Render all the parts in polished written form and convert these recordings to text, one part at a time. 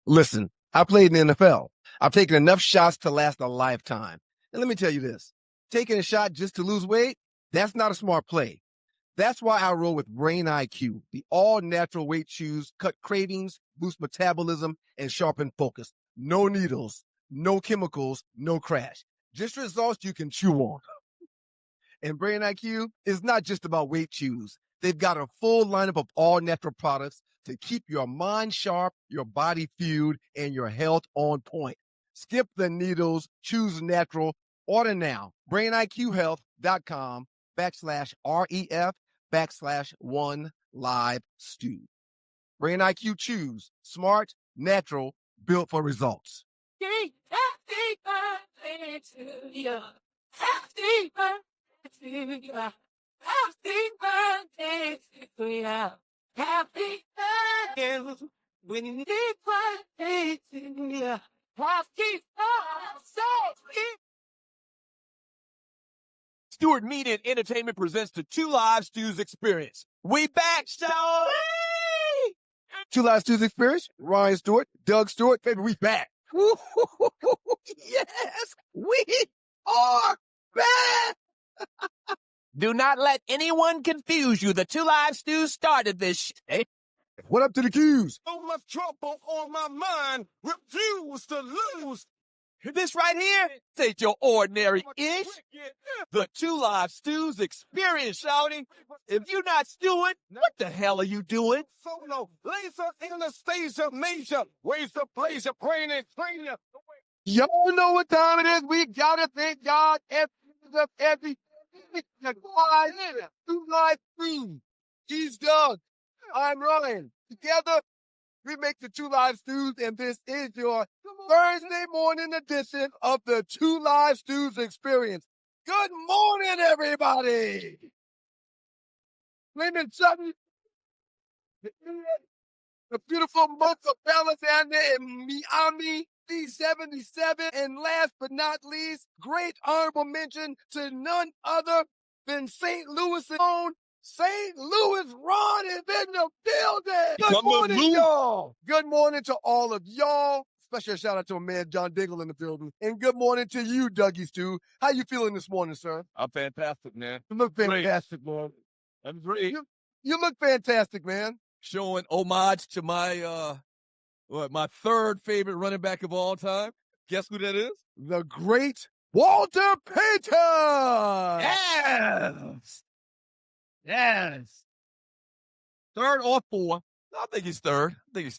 Listen, I played in the NFL. I've taken enough shots to last a lifetime. And let me tell you this, taking a shot just to lose weight, that's not a smart play. That's why I roll with Brain IQ, the all-natural weight chews, cut cravings, boost metabolism, and sharpen focus. No needles, no chemicals, no crash. Just results you can chew on. And Brain IQ is not just about weight chews. They've got a full lineup of all-natural products to keep your mind sharp, your body fueled, and your health on point. Skip the needles, choose natural. Order now. BrainIQHealth.com/REF/1 live stew. Brain IQ Chews. Smart, natural, built for results. Happy birthday to you. Happy birthday to you. Happy birthday to you. Happy birthday when you birthday to you. Happy birthday. Stewart Media and Entertainment presents the Two Live Stews Experience. We back, show. Two Live Stews Experience. Ryan Stewart, Doug Stewart, baby, we back. Yes, we are back. Do not let anyone confuse you. The Two Live Stews started this shit. What up to the Qs? So much trouble on my mind, refuse to lose. This right here, this ain't your ordinary ish. The Two Live Stews Experience, shouting. If you're not stewing, what the hell are you doing? Solo, laser, Anastasia, major, ways to blaze your brain and train you. Y'all know what time it is. We gotta thank God every Two Live Stews. He's Doug. I'm Ryan. Together, we make the Two Live Stews, and this is your Thursday morning edition of the Two Live Stews Experience. Good morning, everybody. Raymond Sutton, the beautiful month of Alexander and Miami, D77, and last but not least, great honorable mention to none other than St. Louis' own St. Louis Ron is in the building. Good morning, y'all. Good morning to all of y'all. Special shout out to my man John Diggle in the building. And good morning to you, Dougie Stew. How you feeling this morning, sir? I'm fantastic, man. You look fantastic, man. I'm great. You look fantastic, man. Showing homage to my my third favorite running back of all time. Guess who that is? The great Walter Payton. Yes. Third or fourth? I think he's third. You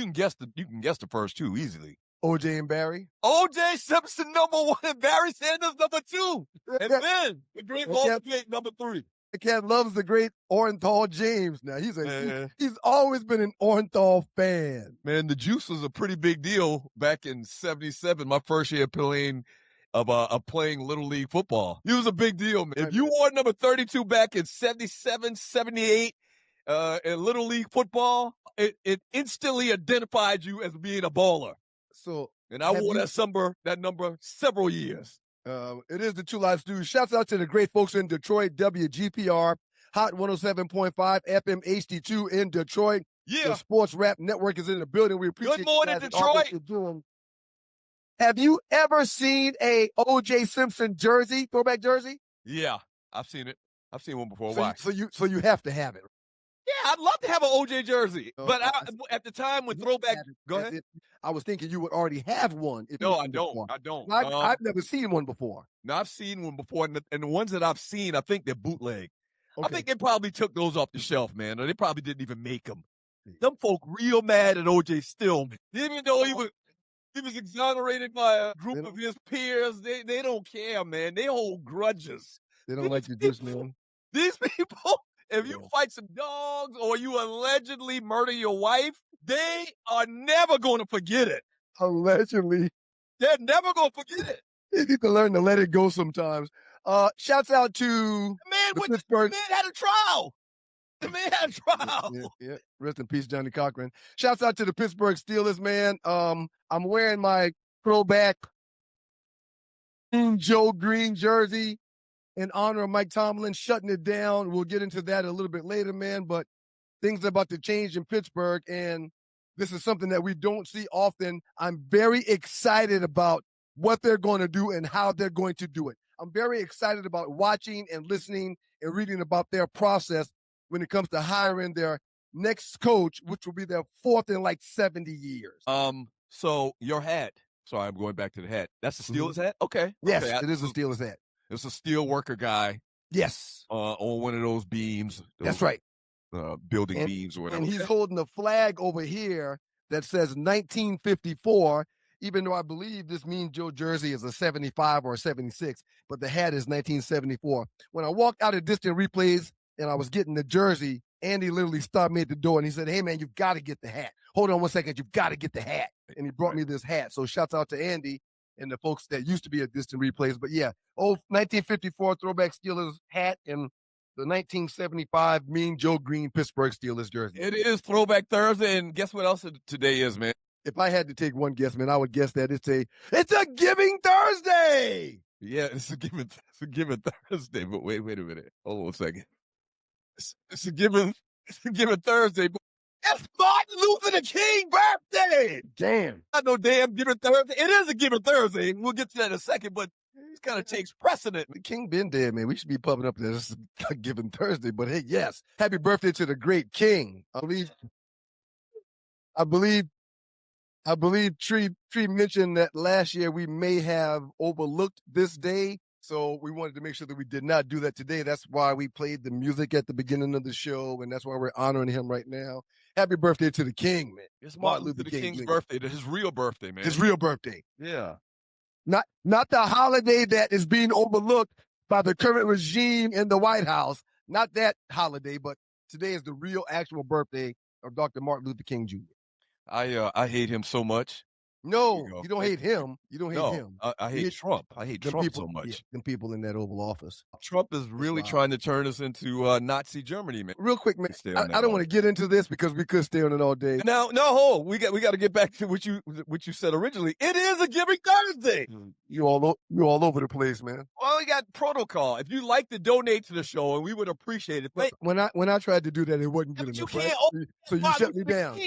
can guess the first two easily. OJ and Barry. OJ Simpson number one and Barry Sanders number two. And then the great Walter Payton number three. The cat loves the great Orenthal James. Now he's always been an Orenthal fan. Man, the juice was a pretty big deal back in '77. My first year playing Little League football. It was a big deal, man. If you wore number 32 back in '77, '78 in Little League football, it instantly identified you as being a baller. And I wore that number several years. It is the Two Live Stews. Shouts out to the great folks in Detroit, WGPR, Hot 107.5, FM HD2 in Detroit. Yeah. The Sports Rap Network is in the building. We appreciate Good morning, Detroit. Have you ever seen a O.J. Simpson jersey, throwback jersey? Yeah, I've seen it. I've seen one before. So Why? So you have to have it. Yeah, I'd love to have an OJ jersey. But at the time when throwback, go ahead. I was thinking you would already have one. No, I don't. I've never seen one before. No, I've seen one before, and the ones that I've seen, I think they're bootleg. Okay. I think they probably took those off the shelf, man, or they probably didn't even make them. Them folk real mad at OJ still, man. Even though he was exonerated by a group of his peers, they don't care, man. They hold grudges. They don't like you, this man. These people, if you fight some dogs or you allegedly murder your wife, they are never going to forget it. Allegedly. They're never going to forget it. You need to learn to let it go sometimes. Shouts out to Pittsburgh. The man had a trial. The man had a trial. Yeah. Rest in peace, Johnny Cochran. Shouts out to the Pittsburgh Steelers, man. I'm wearing my throwback Joe Green jersey in honor of Mike Tomlin shutting it down. We'll get into that a little bit later, man. But things are about to change in Pittsburgh, and This is something that we don't see often. I'm very excited about what they're going to do and how they're going to do it. I'm very excited about watching and listening and reading about their process when it comes to hiring their next coach, which will be their fourth in like 70 years. So your hat. Sorry, I'm going back to the hat. That's the Steelers hat? Okay. Yes, okay. it is a Steelers hat. It's a steel worker guy Yes. On one of those beams. That's right. Building beams or whatever. And he's holding a flag over here that says 1954, even though I believe this Mean Joe jersey is a 75 or a 76, but the hat is 1974. When I walked out of distant replays and I was getting the jersey, Andy literally stopped me at the door and he said, "Hey man, you've got to get the hat. Hold on one second, you've got to get the hat." And he brought me this hat. So shouts out to Andy and the folks that used to be at distant replays. But yeah, old 1954 throwback Steelers hat and the 1975 Mean Joe Green Pittsburgh Steelers jersey. It is Throwback Thursday, and guess what else today is, man? If I had to take one guess, man, I would guess that it's a Giving Thursday. Yeah, it's a Giving Thursday. But wait a minute. Hold on a second. It's a Giving Thursday. But it's Martin Luther King birthday. Damn. Not no damn Giving Thursday. It is a Giving Thursday. We'll get to that in a second, but it kind of takes precedent. The King been dead, man. We should be pumping up this Giving Thursday. But hey, yes, happy birthday to the great King. I believe Tree mentioned that last year we may have overlooked this day. So we wanted to make sure that we did not do that today. That's why we played the music at the beginning of the show, and that's why we're honoring him right now. Happy birthday to the King, man. It's Martin Luther King's birthday. His real birthday, man. His real birthday. Yeah. Not the holiday that is being overlooked by the current regime in the White House. Not that holiday, but today is the real actual birthday of Dr. Martin Luther King Jr. I hate him so much. No, you don't hate him. You don't hate him. I hate Trump. I hate Trump so much. Yeah, them people in that Oval Office. Trump is really trying to turn us into Nazi Germany, man. Real quick, man. I don't want to get into this because we could stay on it all day. No, we got to get back to what you said originally. It is a Giving Thursday. You all over the place, man. Well, we got protocol. If you like to donate to the show, and we would appreciate it. But when I tried to do that, it wasn't good enough. You can't. Right? So you shut me down.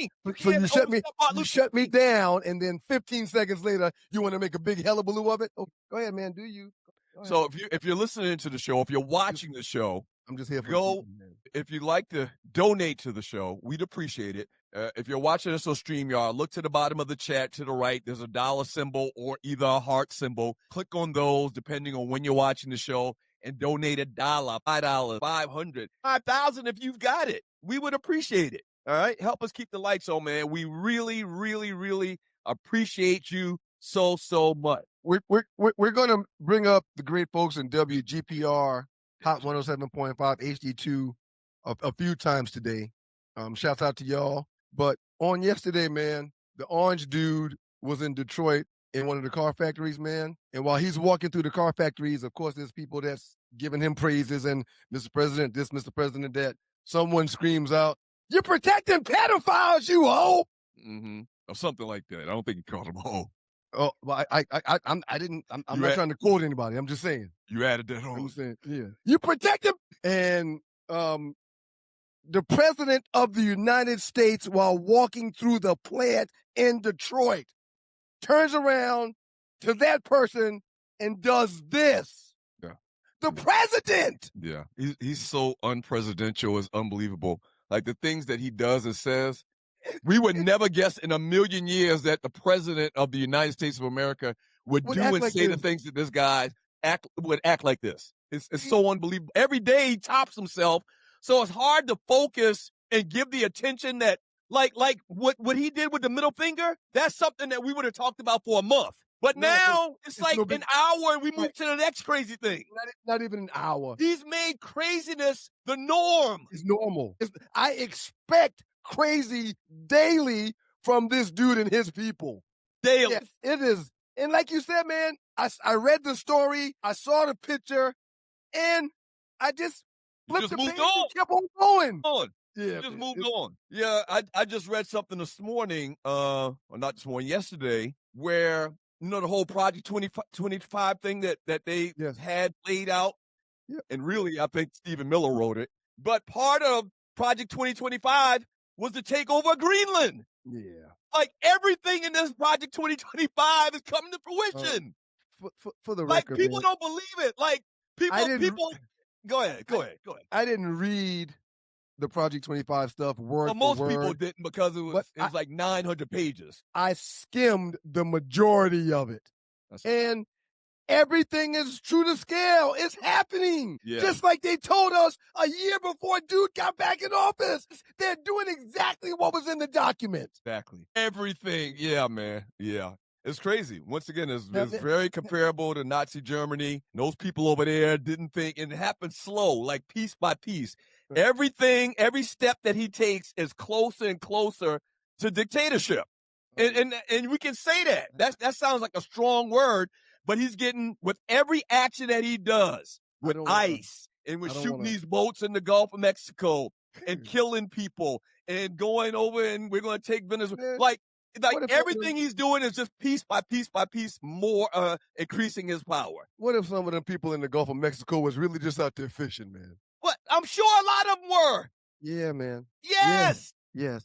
You shut me down, and then 15 seconds later, you want to make a big hullabaloo of it? Oh, go ahead, man. Do you? So if you're listening to the show, if you're watching the show, I'm just here for go. If you'd like to donate to the show, we'd appreciate it. If you're watching us on StreamYard, look to the bottom of the chat to the right. There's a dollar symbol or either a heart symbol. Click on those depending on when you're watching the show and donate $1, $5, $500, $5,000 if you've got it. We would appreciate it. All right, help us keep the lights on, man. We really, really, really appreciate you so much. We're gonna bring up the great folks in WGPR Hot 107.5 HD2 a few times today. Shouts out to y'all. But on yesterday, man, the orange dude was in Detroit in one of the car factories, man. And while he's walking through the car factories, of course, there's people that's giving him praises and Mr. President this, Mr. President that. Someone screams out, "You're protecting pedophiles, you hoe!" Mm-hmm. Or something like that. I don't think he called him hoe. Oh, well, I'm not trying to quote anybody. I'm just saying. You added that on. I'm saying, yeah. You protect him. And the president of the United States, while walking through the plant in Detroit, turns around to that person and does this. Yeah. The president. Yeah. He's so unpresidential. It's unbelievable. Like the things that he does and says. We would never guess in a million years that the president of the United States of America would do and say the things that this guy would act like this. It's so unbelievable. Every day he tops himself. So it's hard to focus and give the attention that like what he did with the middle finger, that's something that we would have talked about for a month. But now it's like an hour and we move to the next crazy thing. Not even an hour. He's made craziness the norm. It's normal. I expect crazy daily from this dude and his people. Daily. Yes, it is. And like you said, man, I read the story, I saw the picture, and I just flipped the page and kept on going. Yeah, just moved on. Yeah, I just read something this morning, or not this morning, yesterday, where, you know, the whole Project 2025 thing that they had laid out. Yeah. And really, I think Stephen Miller wrote it. But part of Project 2025 was to take over Greenland. Yeah. Like, everything in this Project 2025 is coming to fruition. For the Like, record, people man, don't believe it. Like, people. Go ahead. I didn't read the Project 25 stuff word Well, for most word. people didn't because it was like 900 pages. I skimmed the majority of it. And everything is true to scale. It's happening. Yeah. Just like they told us a year before dude got back in office. They're doing exactly what was in the document. Exactly. Everything. Yeah, man. Yeah. It's crazy. Once again, it's Yeah. very comparable to Nazi Germany. Those people over there didn't think, and it happened slow, like piece by piece. Everything, every step that he takes is closer and closer to dictatorship. And we can say that. That sounds like a strong word, but he's getting, with every action that he does with ICE and with shooting these boats in the Gulf of Mexico and killing people and going over and we're going to take Venezuela. Like everything he's doing is just piece by piece by piece more increasing his power. What if some of them people in the Gulf of Mexico was really just out there fishing, man? What? I'm sure a lot of them were. Yeah, man. Yes. Yes.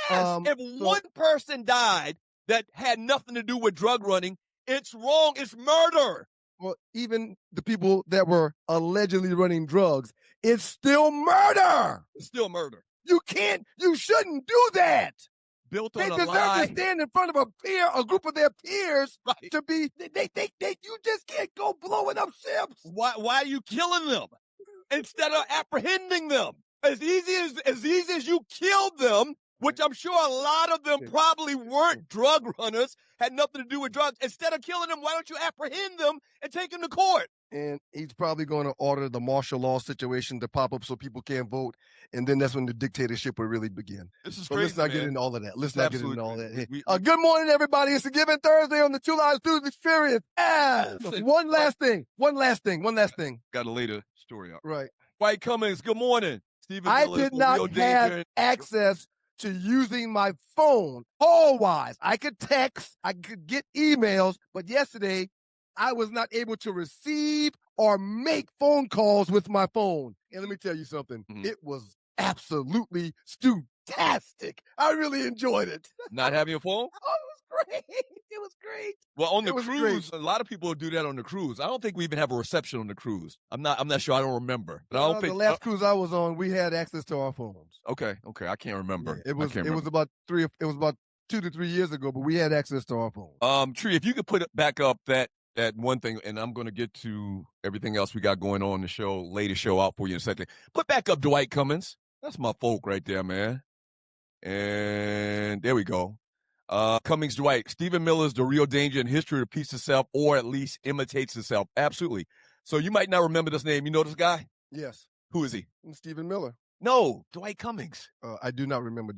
If one person died that had nothing to do with drug running, it's wrong. It's murder. Well, even the people that were allegedly running drugs, it's still murder. It's still murder. You shouldn't do that. Built on they a deserve lie. to stand in front of a group of their peers to be, you just can't go blowing up ships. Why are you killing them instead of apprehending them? As easy as you killed them, which I'm sure a lot of them probably weren't drug runners, had nothing to do with drugs. Instead of killing them, why don't you apprehend them and take them to court? And he's probably going to order the martial law situation to pop up so people can't vote. And then that's when the dictatorship will really begin. This is but crazy, let's not man. get into all of that. Let's not get into all that. We, good morning, everybody. It's a Giving Thursday on the Two Lives Through the Experience. One last thing. Got to lay the story out. Right. Dwight Cummings, good morning. Stephen I Miller, did not have access to using my phone call-wise. I could text, I could get emails, but yesterday I was not able to receive or make phone calls with my phone. And let me tell you something. It was absolutely fantastic. I really enjoyed it. Not having a phone? Oh, it was great. It was great. Well, on the cruise, a lot of people do that on the cruise. I don't think we even have a reception on the cruise. I'm not sure. I don't remember. But I don't think the last cruise I was on, we had access to our phones. Okay. I can't remember. Yeah, it was about 2 to 3 years ago, but we had access to our phones. Tree, if you could put it back up that one thing, and I'm going to get to everything else we got going on the show, lay the show out for you in a second. Put back up Dwight Cummings. That's my folk right there, man. And there we go. Cummings Dwight. Stephen Miller's The Real Danger in History Repeats itself, or at least imitates itself. Absolutely. So you might not remember this name. You know this guy? Yes. Who is he? Stephen Miller. No, Dwight Cummings. I do not remember.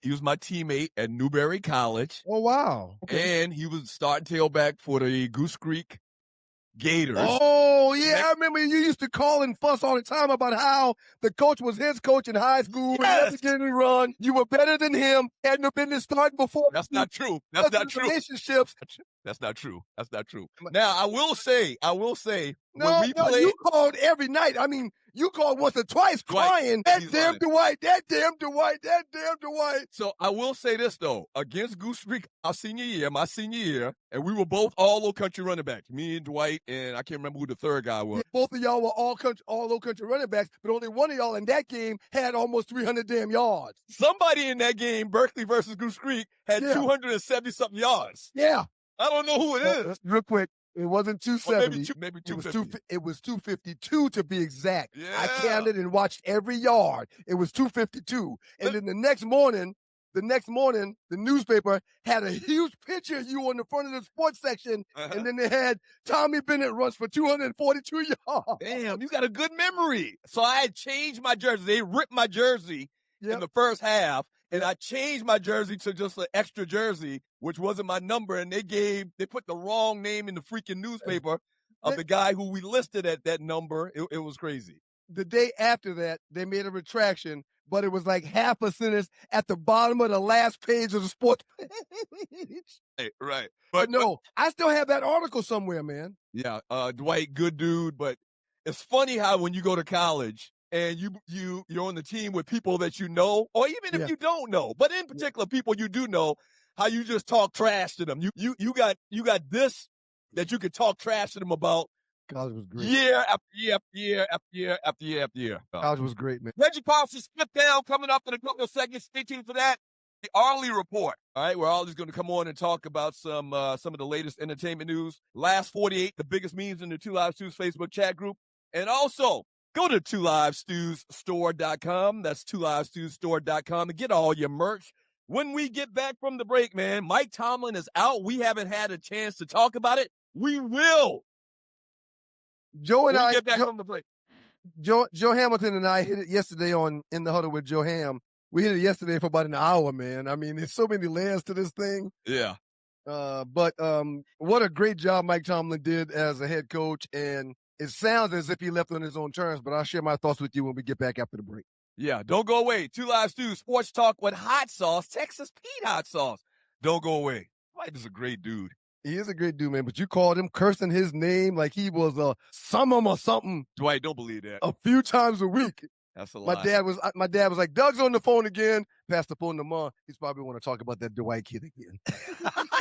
He was my teammate at Newberry College. Oh, wow. Okay. And he was starting tailback for the Goose Creek Gators. Oh, yeah. I remember you used to call and fuss all the time about how the coach was his coach in high school. Yes. And getting run. You were better than him. Hadn't no business starting before. That's not true. That's not true. Relationships. That's not true. Now, I will say, No, when we played, you called every night. I mean, you called once or twice crying, that damn Dwight. So I will say this, though. Against Goose Creek, my senior year, and we were both all low country running backs. Me and Dwight, and I can't remember who the third guy was. Yeah, both of y'all were all low country running backs, but only one of y'all in that game had almost 300 damn yards. Somebody in that game, Berkeley versus Goose Creek, had 270-something yards. Yeah. I don't know who it is. Real quick. It wasn't 270. Maybe 250. It was 252 to be exact. Yeah. I counted and watched every yard. It was 252. And then the next morning, the newspaper had a huge picture of you on the front of the sports section. And then they had Tommy Bennett runs for 242 yards. Damn, you got a good memory. So I had changed my jersey. They ripped my jersey in the first half. And I changed my jersey to just an extra jersey, which wasn't my number. And they put the wrong name in the freaking newspaper of the guy who we listed at that number. It was crazy. The day after that, they made a retraction, but it was like half a sentence at the bottom of the last page of the sports page. Right. But no, I still have that article somewhere, man. Yeah. Dwight, good dude. But it's funny how when you go to college and you're on the team with people that you know, or even if you don't know, but in particular people you do know, how you just talk trash to them. You got this that you could talk trash to them about. College was great. Year after year after year after year after year after year. College was great, man. Reggie Paulson's split down coming up in a couple of seconds. Stay tuned for that. The Arlie Report. All right, where Arlie's going to come on and talk about some of the latest entertainment news. Last 48, the biggest memes in the Two Live Stews Facebook chat group. And also, go to twolivestewsstore.com. That's twolivestewsstore.com and get all your merch. When we get back from the break, man, Mike Tomlin is out. We haven't had a chance to talk about it. We will. Joe and I get back from the break. Joe Hamilton and I hit it yesterday on In the Huddle with Joe Ham. We hit it yesterday for about an hour, man. I mean, there's so many layers to this thing. Yeah. But what a great job Mike Tomlin did as a head coach. And it sounds as if he left on his own terms, but I'll share my thoughts with you when we get back after the break. Yeah, don't go away. Two Live Stews, sports talk with hot sauce, Texas Pete hot sauce. Don't go away. Mike is a great dude. He is a great dude, man, but you called him cursing his name like he was a summum or something. Dwight, don't believe that. A few times a week. That's a lie. My dad was like, Doug's on the phone again. Pass the phone to Mom. He's probably want to talk about that Dwight kid again.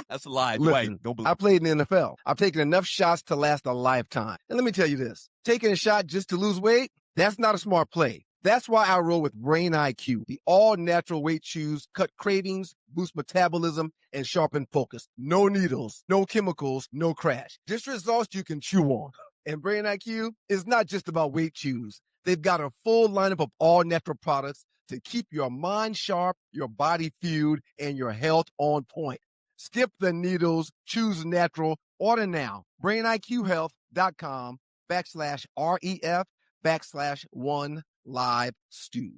That's a lie. Listen, Dwight, don't believe I played in the NFL. I've taken enough shots to last a lifetime. And let me tell you this, taking a shot just to lose weight, that's not a smart play. That's why I roll with Brain IQ, the all-natural weight chews, cut cravings, boost metabolism, and sharpen focus. No needles, no chemicals, no crash. Just results you can chew on. And Brain IQ is not just about weight chews. They've got a full lineup of all-natural products to keep your mind sharp, your body fueled, and your health on point. Skip the needles, choose natural. Order now. BrainIQHealth.com/REF/1LiveStew.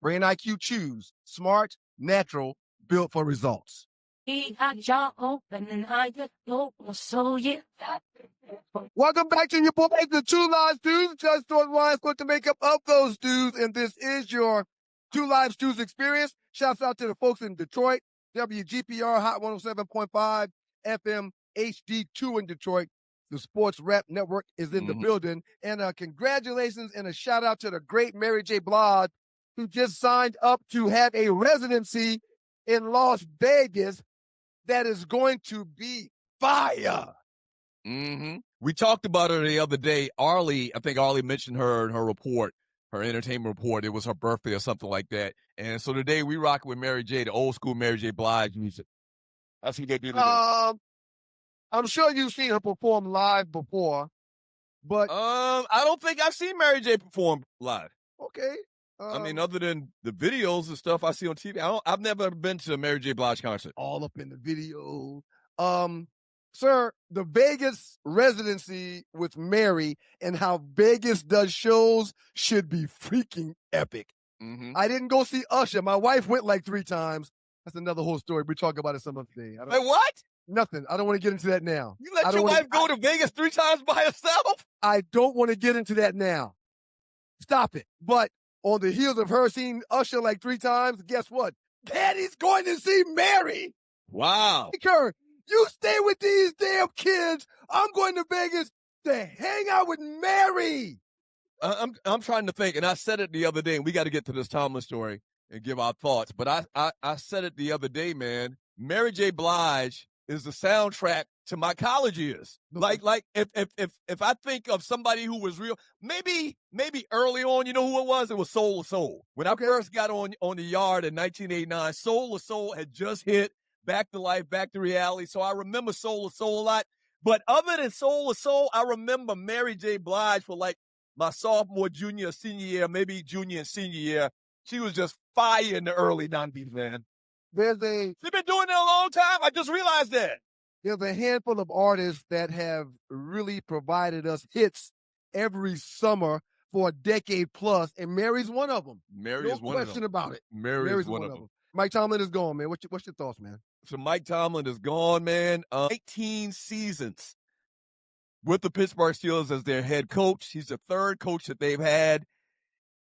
Brain IQ Chews. Smart, natural, built for results. He got jaw open and I get low, so yeah. Welcome back to your boys, the Two Live Stews. Just thought wines put the makeup of those stews, and this is your Two Live Stews experience. Shouts out to the folks in Detroit, WGPR Hot 107.5 FM HD2 in Detroit. The Sports Rap Network is in the building. And congratulations and a shout out to the great Mary J. Blige, who just signed up to have a residency in Las Vegas that is going to be fire. Mm-hmm. We talked about her the other day. I think Arlie mentioned her in her report, her entertainment report. It was her birthday or something like that. And so today we rock with Mary J., the old school Mary J. Blige music. That's what they do today. I'm sure you've seen her perform live before, but I don't think I've seen Mary J. perform live. Okay. I mean, other than the videos and stuff I see on TV, I've never been to a Mary J. Blige concert. All up in the video. Sir, the Vegas residency with Mary and how Vegas does shows should be freaking epic. Mm-hmm. I didn't go see Usher. My wife went like 3 times. That's another whole story. We talk about it some other day. Hey, what? Nothing. I don't want to get into that now. You let your wife go to Vegas 3 times by herself? I don't want to get into that now. Stop it. But on the heels of her seeing Usher like 3 times, guess what? Daddy's going to see Mary. Wow. Her, you stay with these damn kids. I'm going to Vegas to hang out with Mary. I'm trying to think, and I said it the other day, and we got to get to this Tomlin story and give our thoughts. But I said it the other day, man. Mary J. Blige is the soundtrack to my college years. Like if I think of somebody who was real, maybe early on, you know who it was? It was Soul II Soul. When I first got on the yard in 1989, Soul II Soul had just hit Back to Life, Back to Reality. So I remember Soul II Soul a lot. But other than Soul II Soul, I remember Mary J. Blige for like my sophomore, junior, senior year, maybe junior and senior year. She was just fire in the early 90s, man. They've been doing it a long time. I just realized that. There's a handful of artists that have really provided us hits every summer for a decade plus, and Mary's one of them. Mary is one of them. No question about it. Mary's one of them. Mike Tomlin is gone, man. What's your thoughts, man? So Mike Tomlin is gone, man. 19 seasons with the Pittsburgh Steelers as their head coach. He's the 3rd coach that they've had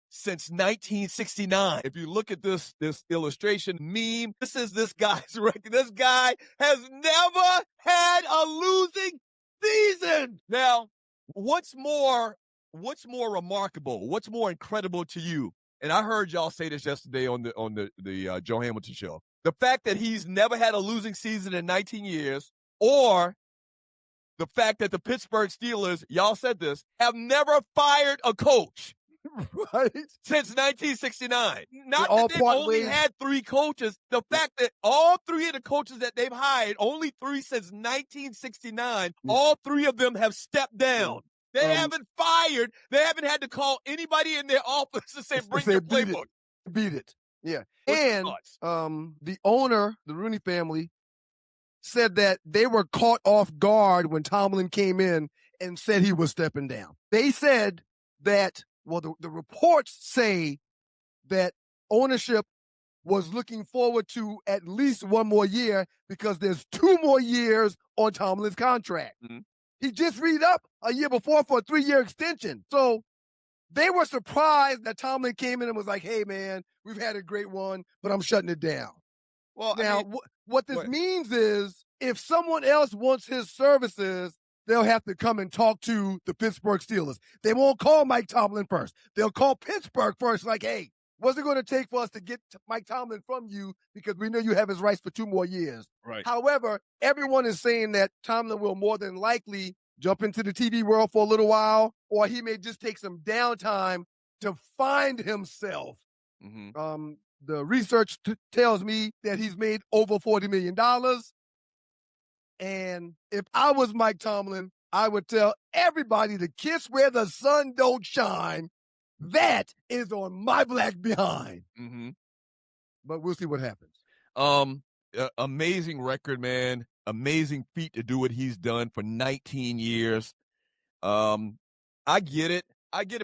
since 1969. If you look at this illustration meme, this is this guy's record. This guy has never had a losing season. Now, what's more what's more remarkable? What's more incredible to you? And I heard y'all say this yesterday on the Joe Hamilton show. The fact that he's never had a losing season in 19 years, or the fact that the Pittsburgh Steelers, y'all said this, have never fired a coach Right? since 1969. Not all that they've part only ways. had 3 coaches. The fact that all 3 of the coaches that they've hired, only 3 since 1969, all 3 of them have stepped down. They haven't fired. They haven't had to call anybody in their office to say, bring your playbook. Beat it. Yeah. What's your And thoughts? the owner, the Rooney family, said that they were caught off guard when Tomlin came in and said he was stepping down. They said that, well, the reports say that ownership was looking forward to at least 1 more year because there's 2 more years on Tomlin's contract. Mm-hmm. He just re-upped a year before for a 3-year extension. So they were surprised that Tomlin came in and was like, hey, man, we've had a great one, but I'm shutting it down. Well, Now, I mean, what this means is if someone else wants his services, they'll have to come and talk to the Pittsburgh Steelers. They won't call Mike Tomlin first. They'll call Pittsburgh first, like, hey, what's it going to take for us to get Mike Tomlin from you because we know you have his rights for 2 more years. Right. However, everyone is saying that Tomlin will more than likely jump into the TV world for a little while, or he may just take some downtime to find himself. Mm-hmm. The research tells me that he's made over $40 million. And if I was Mike Tomlin, I would tell everybody to kiss where the sun don't shine. That is on my black behind. Mm-hmm. But we'll see what happens. Amazing record, man. Amazing feat to do what he's done for 19 years. I get it.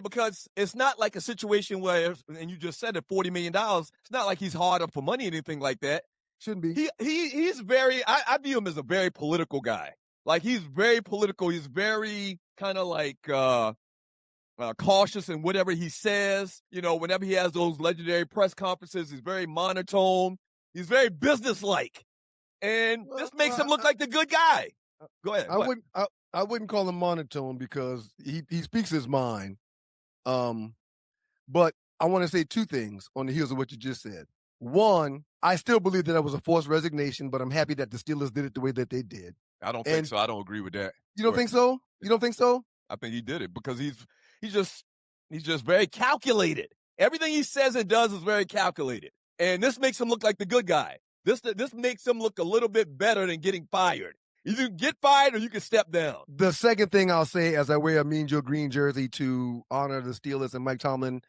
Because it's not like a situation where, and you just said it, $40 million. It's not like he's hard up for money or anything like that. Shouldn't be. He's very, I view him as a very political guy. Like, he's very political. He's very kind of like cautious in whatever he says. You know, whenever he has those legendary press conferences, he's very monotone. He's very businesslike. And this makes him look like the good guy. Go ahead. I wouldn't call him monotone because he speaks his mind. But I want to say 2 things on the heels of what you just said. One, I still believe that was a forced resignation, but I'm happy that the Steelers did it the way that they did. I don't think so. I don't agree with that. You don't think so? You don't think so? I think he did it because he's just very calculated. Everything he says and does is very calculated. And this makes him look like the good guy. This makes him look a little bit better than getting fired. You can get fired or you can step down. The second thing I'll say as I wear a Mean Joe Green jersey to honor the Steelers and Mike Tomlin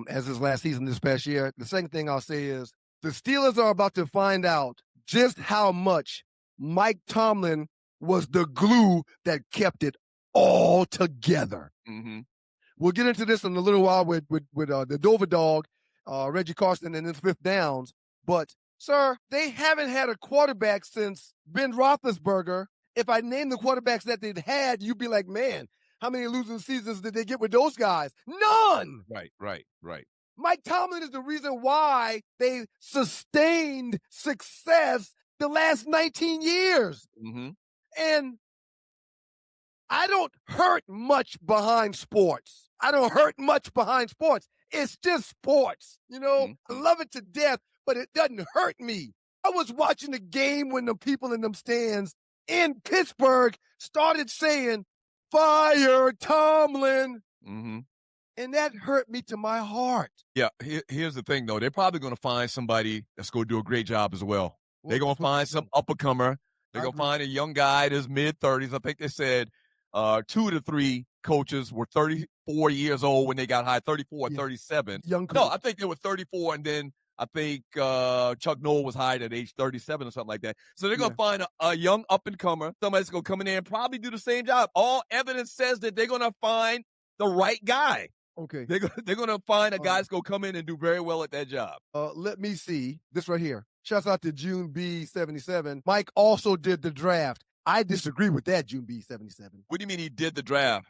as his last season this past year, the second thing I'll say is the Steelers are about to find out just how much Mike Tomlin was the glue that kept it all together. Mm-hmm. We'll get into this in a little while with the Dover Dog, Reggie Carson, and his 5th downs. But, sir, they haven't had a quarterback since Ben Roethlisberger. If I name the quarterbacks that they'd had, you'd be like, man, how many losing seasons did they get with those guys? None! Right. Mike Tomlin is the reason why they sustained success the last 19 years. Mm-hmm. And I don't hurt much behind sports. It's just sports. You know, Mm-hmm. I love it to death, but it doesn't hurt me. I was watching the game when the people in them stands in Pittsburgh started saying, fire Tomlin. Mm-hmm. And that hurt me to my heart. Yeah, here's the thing, though. They're probably going to find somebody that's going to do a great job as well. They're going to find some up-and-comer. They're going to find a young guy in his mid-30s. I think they said 2 to 3 coaches were 34 years old when they got hired, 34 or 37. Young coach. No, I think they were 34, and then I think Chuck Noll was hired at age 37 or something like that. So they're going to find a young up-and-comer, somebody that's going to come in there and probably do the same job. All evidence says that they're going to find the right guy. Okay. They're going to find a guy that's going to come in and do very well at that job. Let me see this right here. Shouts out to June B77. Mike also did the draft. I disagree with that, June B77. What do you mean he did the draft?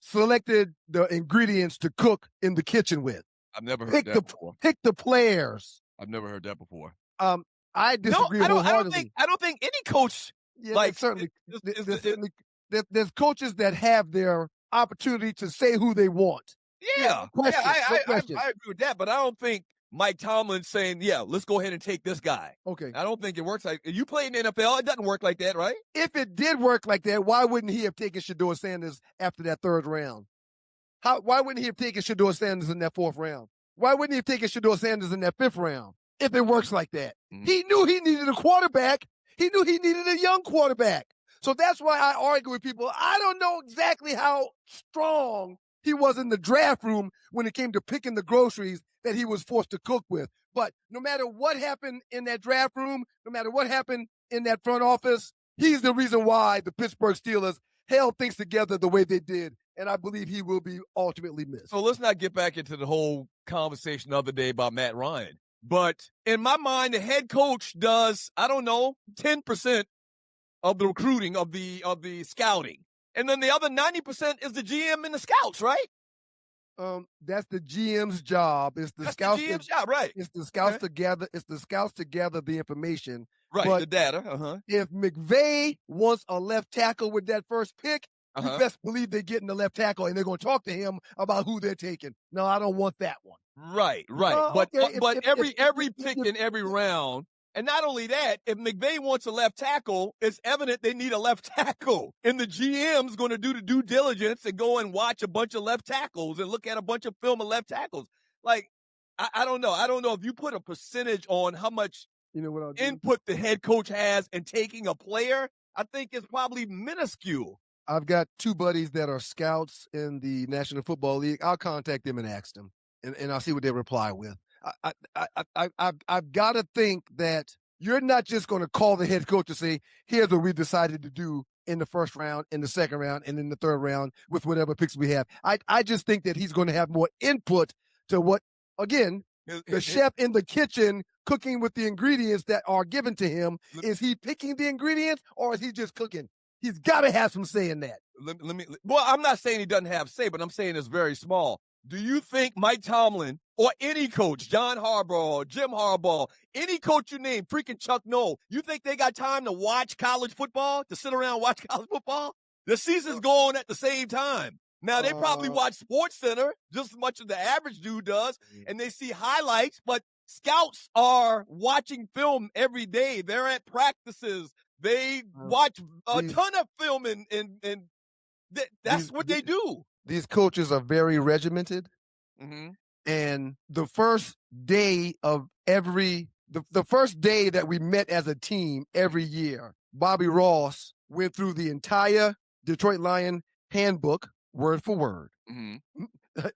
Selected the ingredients to cook in the kitchen with. I've never heard that before. Pick the players. I've never heard that before. I disagree wholeheartedly. I don't think any coach certainly. There's coaches that have their opportunity to say who they want. Yeah, question, no question. I agree with that, but I don't think Mike Tomlin's saying, yeah, let's go ahead and take this guy. Okay. I don't think it works like you play in the NFL. It doesn't work like that, right? If it did work like that, why wouldn't he have taken Shedeur Sanders after that third round? Why wouldn't he have taken Shedeur Sanders in that fourth round? Why wouldn't he have taken Shedeur Sanders in that fifth round if it works like that? Mm-hmm. He knew he needed a quarterback. He knew he needed a young quarterback. So that's why I argue with people. I don't know exactly how strong he was in the draft room when it came to picking the groceries that he was forced to cook with. But no matter what happened in that draft room, no matter what happened in that front office, he's the reason why the Pittsburgh Steelers held things together the way they did. And I believe he will be ultimately missed. So let's not get back into the whole conversation the other day about Matt Ryan. But in my mind, the head coach does, I don't know, 10% of the recruiting, of the scouting. And then the other 90% is the GM and the scouts, right? That's the GM's job. It's the scouts. The GM's job, right? It's the scouts to gather. It's the scouts to gather the information. Right, but the data. If McVay wants a left tackle with that first pick, you best believe they're getting the left tackle, and they're going to talk to him about who they're taking. No, I don't want that one. Right. But every pick in every round. And not only that, if McVay wants a left tackle, it's evident they need a left tackle. And the GM's going to do the due diligence and go and watch a bunch of left tackles and look at a bunch of film of left tackles. Like, I don't know. I don't know if you put a percentage on how much input the head coach has in taking a player. I think it's probably minuscule. I've got two buddies that are scouts in the National Football League. I'll contact them and ask them, and I'll see what they reply with. I've got to think that you're not just going to call the head coach and say, here's what we decided to do in the first round, in the second round, and in the third round with whatever picks we have. I just think that he's going to have more input to what, again, the chef in the kitchen cooking with the ingredients that are given to him. Is he picking the ingredients or is he just cooking? He's got to have some say in that. Well, I'm not saying he doesn't have say, but I'm saying it's very small. Do you think Mike Tomlin or any coach, John Harbaugh, Jim Harbaugh, any coach you name, freaking Chuck Noll, you think they got time to watch college football, to sit around and watch college football? The seasons go on at the same time. Now, they probably watch SportsCenter just as much as the average dude does, and they see highlights, but scouts are watching film every day. They're at practices. They watch a ton of film, and that's what they do. These coaches are very regimented. Mm-hmm. And the first day of the first day that we met as a team every year, Bobby Ross went through the entire Detroit Lion handbook, word for word. Mm-hmm.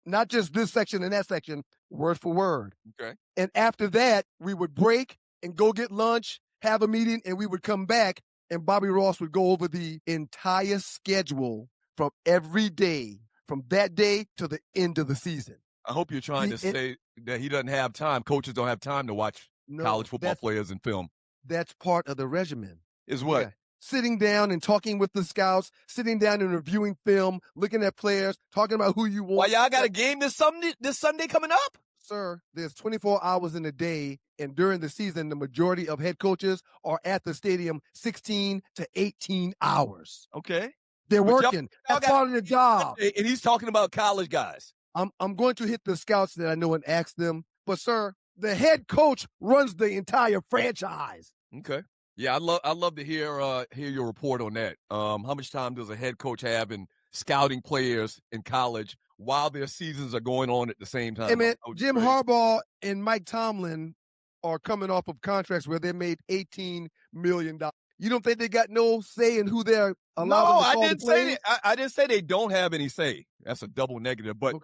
Not just this section and that section, word for word. Okay. And after that, we would break and go get lunch, have a meeting, and we would come back, and Bobby Ross would go over the entire schedule from every day, from that day to the end of the season. I hope you're trying to say that he doesn't have time. Coaches don't have time to watch college football players in film. That's part of the regimen. Is what? Yeah. Sitting down and talking with the scouts, sitting down and reviewing film, looking at players, talking about who you want. Why, y'all got a game this Sunday coming up? Sir, there's 24 hours in a day, and during the season, the majority of head coaches are at the stadium 16 to 18 hours. Okay. They're working. That's part of the job. And he's talking about college guys. I'm going to hit the scouts that I know and ask them. But, sir, the head coach runs the entire franchise. Okay. Yeah, I'd love to hear your report on that. How much time does a head coach have in scouting players in college while their seasons are going on at the same time? Hey, man, Jim Harbaugh and Mike Tomlin are coming off of contracts where they made $18 million. You don't think they got no say in who they're allowed to call I didn't the plays? I didn't say they don't have any say. That's a double negative. But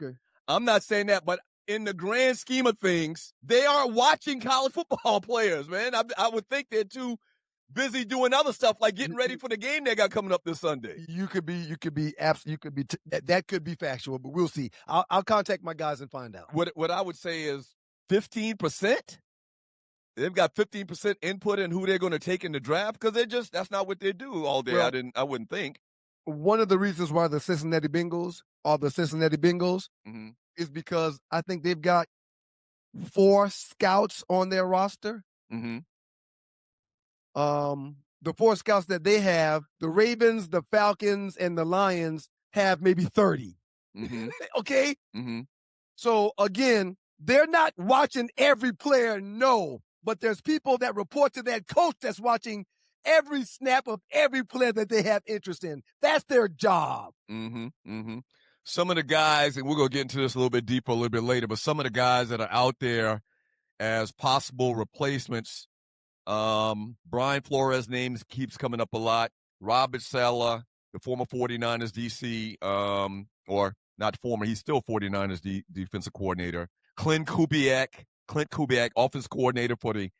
I'm not saying that. But in the grand scheme of things, they are watching college football players, man. I would think they're too busy doing other stuff like getting ready for the game they got coming up this Sunday. That could be factual, but we'll see. I'll contact my guys and find out. What I would say is 15%. They've got 15% input in who they're going to take in the draft because that's not what they do all day. Well, I wouldn't think. One of the reasons why the Cincinnati Bengals are the Cincinnati Bengals mm-hmm. is because I think they've got 4 scouts on their roster. Mm-hmm. The 4 scouts that they have, the Ravens, the Falcons, and the Lions have maybe 30. Mm-hmm. Okay? Mm-hmm. So again, they're not watching every player, no, but there's people that report to that coach that's watching every snap of every player that they have interest in. That's their job. Mm-hmm. Mm-hmm. Some of the guys, and we're going to get into this a little bit deeper a little bit later, but some of the guys that are out there as possible replacements, Brian Flores' name keeps coming up a lot. Robert Saleh, the former 49ers DC, or not former, he's still 49ers defensive coordinator. Clint Kubiak, offensive coordinator for the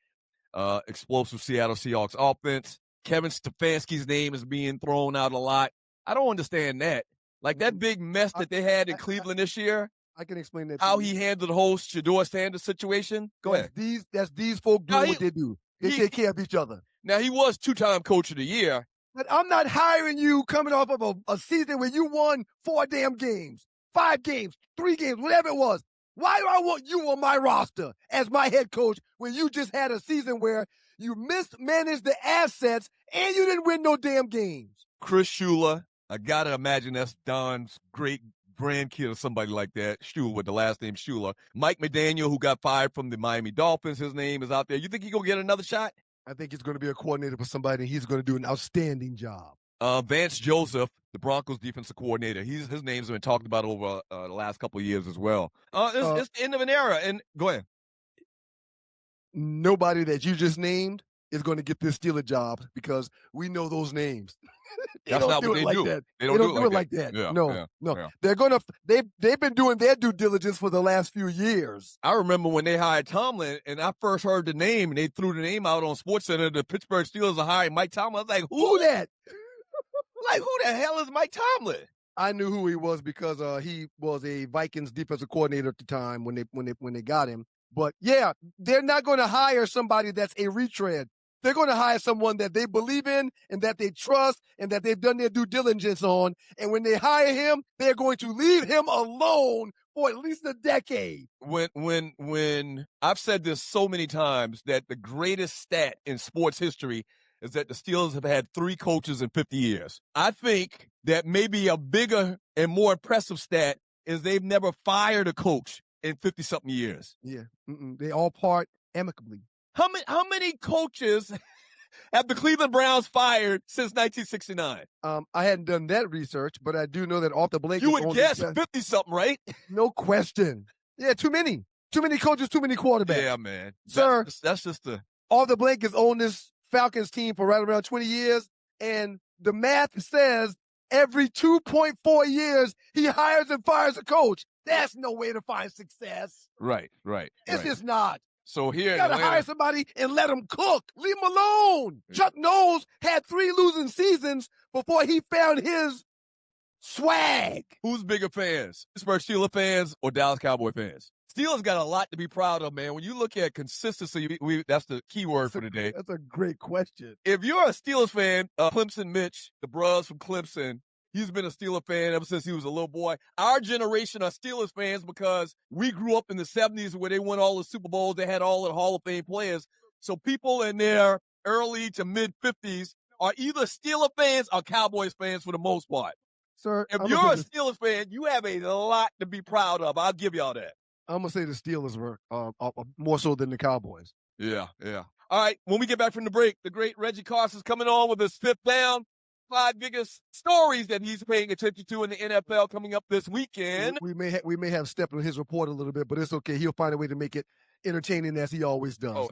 explosive Seattle Seahawks offense. Kevin Stefanski's name is being thrown out a lot. I don't understand that. Like that big mess that they had in Cleveland this year. I can explain that. How he handled the whole Shedeur Sanders situation. Go ahead. That's these folk doing what they do. They take care of each other. Now, he was 2-time coach of the year. But I'm not hiring you coming off of a season where you won 4 damn games, 5 games, 3 games, whatever it was. Why do I want you on my roster as my head coach when you just had a season where you mismanaged the assets and you didn't win no damn games? Chris Shula, I got to imagine that's Don's great grandkid or somebody like that, Shula, with the last name Shula. Mike McDaniel, who got fired from the Miami Dolphins, his name is out there. You think he's going to get another shot? I think he's going to be a coordinator for somebody, and he's going to do an outstanding job. Vance Joseph, the Broncos defensive coordinator, his name's been talked about over the last couple of years as well. It's the end of an era. And go ahead. Nobody that you just named is going to get this Steeler job because we know those names. That's not what they do. That. They don't do it like that. Yeah, no. Yeah. They're gonna. They've been doing their due diligence for the last few years. I remember when they hired Tomlin, and I first heard the name, and they threw the name out on SportsCenter. The Pittsburgh Steelers are hiring Mike Tomlin. I was like, who that? Like, who the hell is Mike Tomlin? I knew who he was because he was a Vikings defensive coordinator at the time when they got him. But yeah, they're not going to hire somebody that's a retread. They're going to hire someone that they believe in and that they trust and that they've done their due diligence on. And when they hire him, they're going to leave him alone for at least a decade. When I've said this so many times that the greatest stat in sports history is that the Steelers have had 3 coaches in 50 years. I think that maybe a bigger and more impressive stat is they've never fired a coach in 50-something years. Yeah. They all part amicably. How many coaches have the Cleveland Browns fired since 1969? I hadn't done that research, but I do know that off the Blake. You would guess 50-something, right? No question. Yeah, too many. Too many coaches, too many quarterbacks. Yeah, man. Sir, that's just the... Off the Blake has owned this Falcons team for right around 20 years, and the math says every 2.4 years he hires and fires a coach. That's no way to find success. Right. It's just not. So here, you gotta hire somebody and let them cook. Leave them alone. Chuck Knowles had 3 losing seasons before he found his swag. Who's bigger fans? Pittsburgh Steelers fans or Dallas Cowboy fans? Steelers got a lot to be proud of, man. When you look at consistency, that's the key word for today. That's a great question. If you're a Steelers fan, Clemson Mitch, the bros from Clemson, he's been a Steelers fan ever since he was a little boy. Our generation are Steelers fans because we grew up in the 70s where they won all the Super Bowls. They had all the Hall of Fame players. So people in their early to mid-50s are either Steelers fans or Cowboys fans for the most part. Sir, if you're a Steelers fan, you have a lot to be proud of. I'll give y'all that. I'm going to say the Steelers were more so than the Cowboys. Yeah. All right, when we get back from the break, the great Reggie Carson's coming on with his 5th down. 5 biggest stories that he's paying attention to in the NFL coming up this weekend. We may have stepped on his report a little bit, but it's okay. He'll find a way to make it entertaining as he always does. Oh,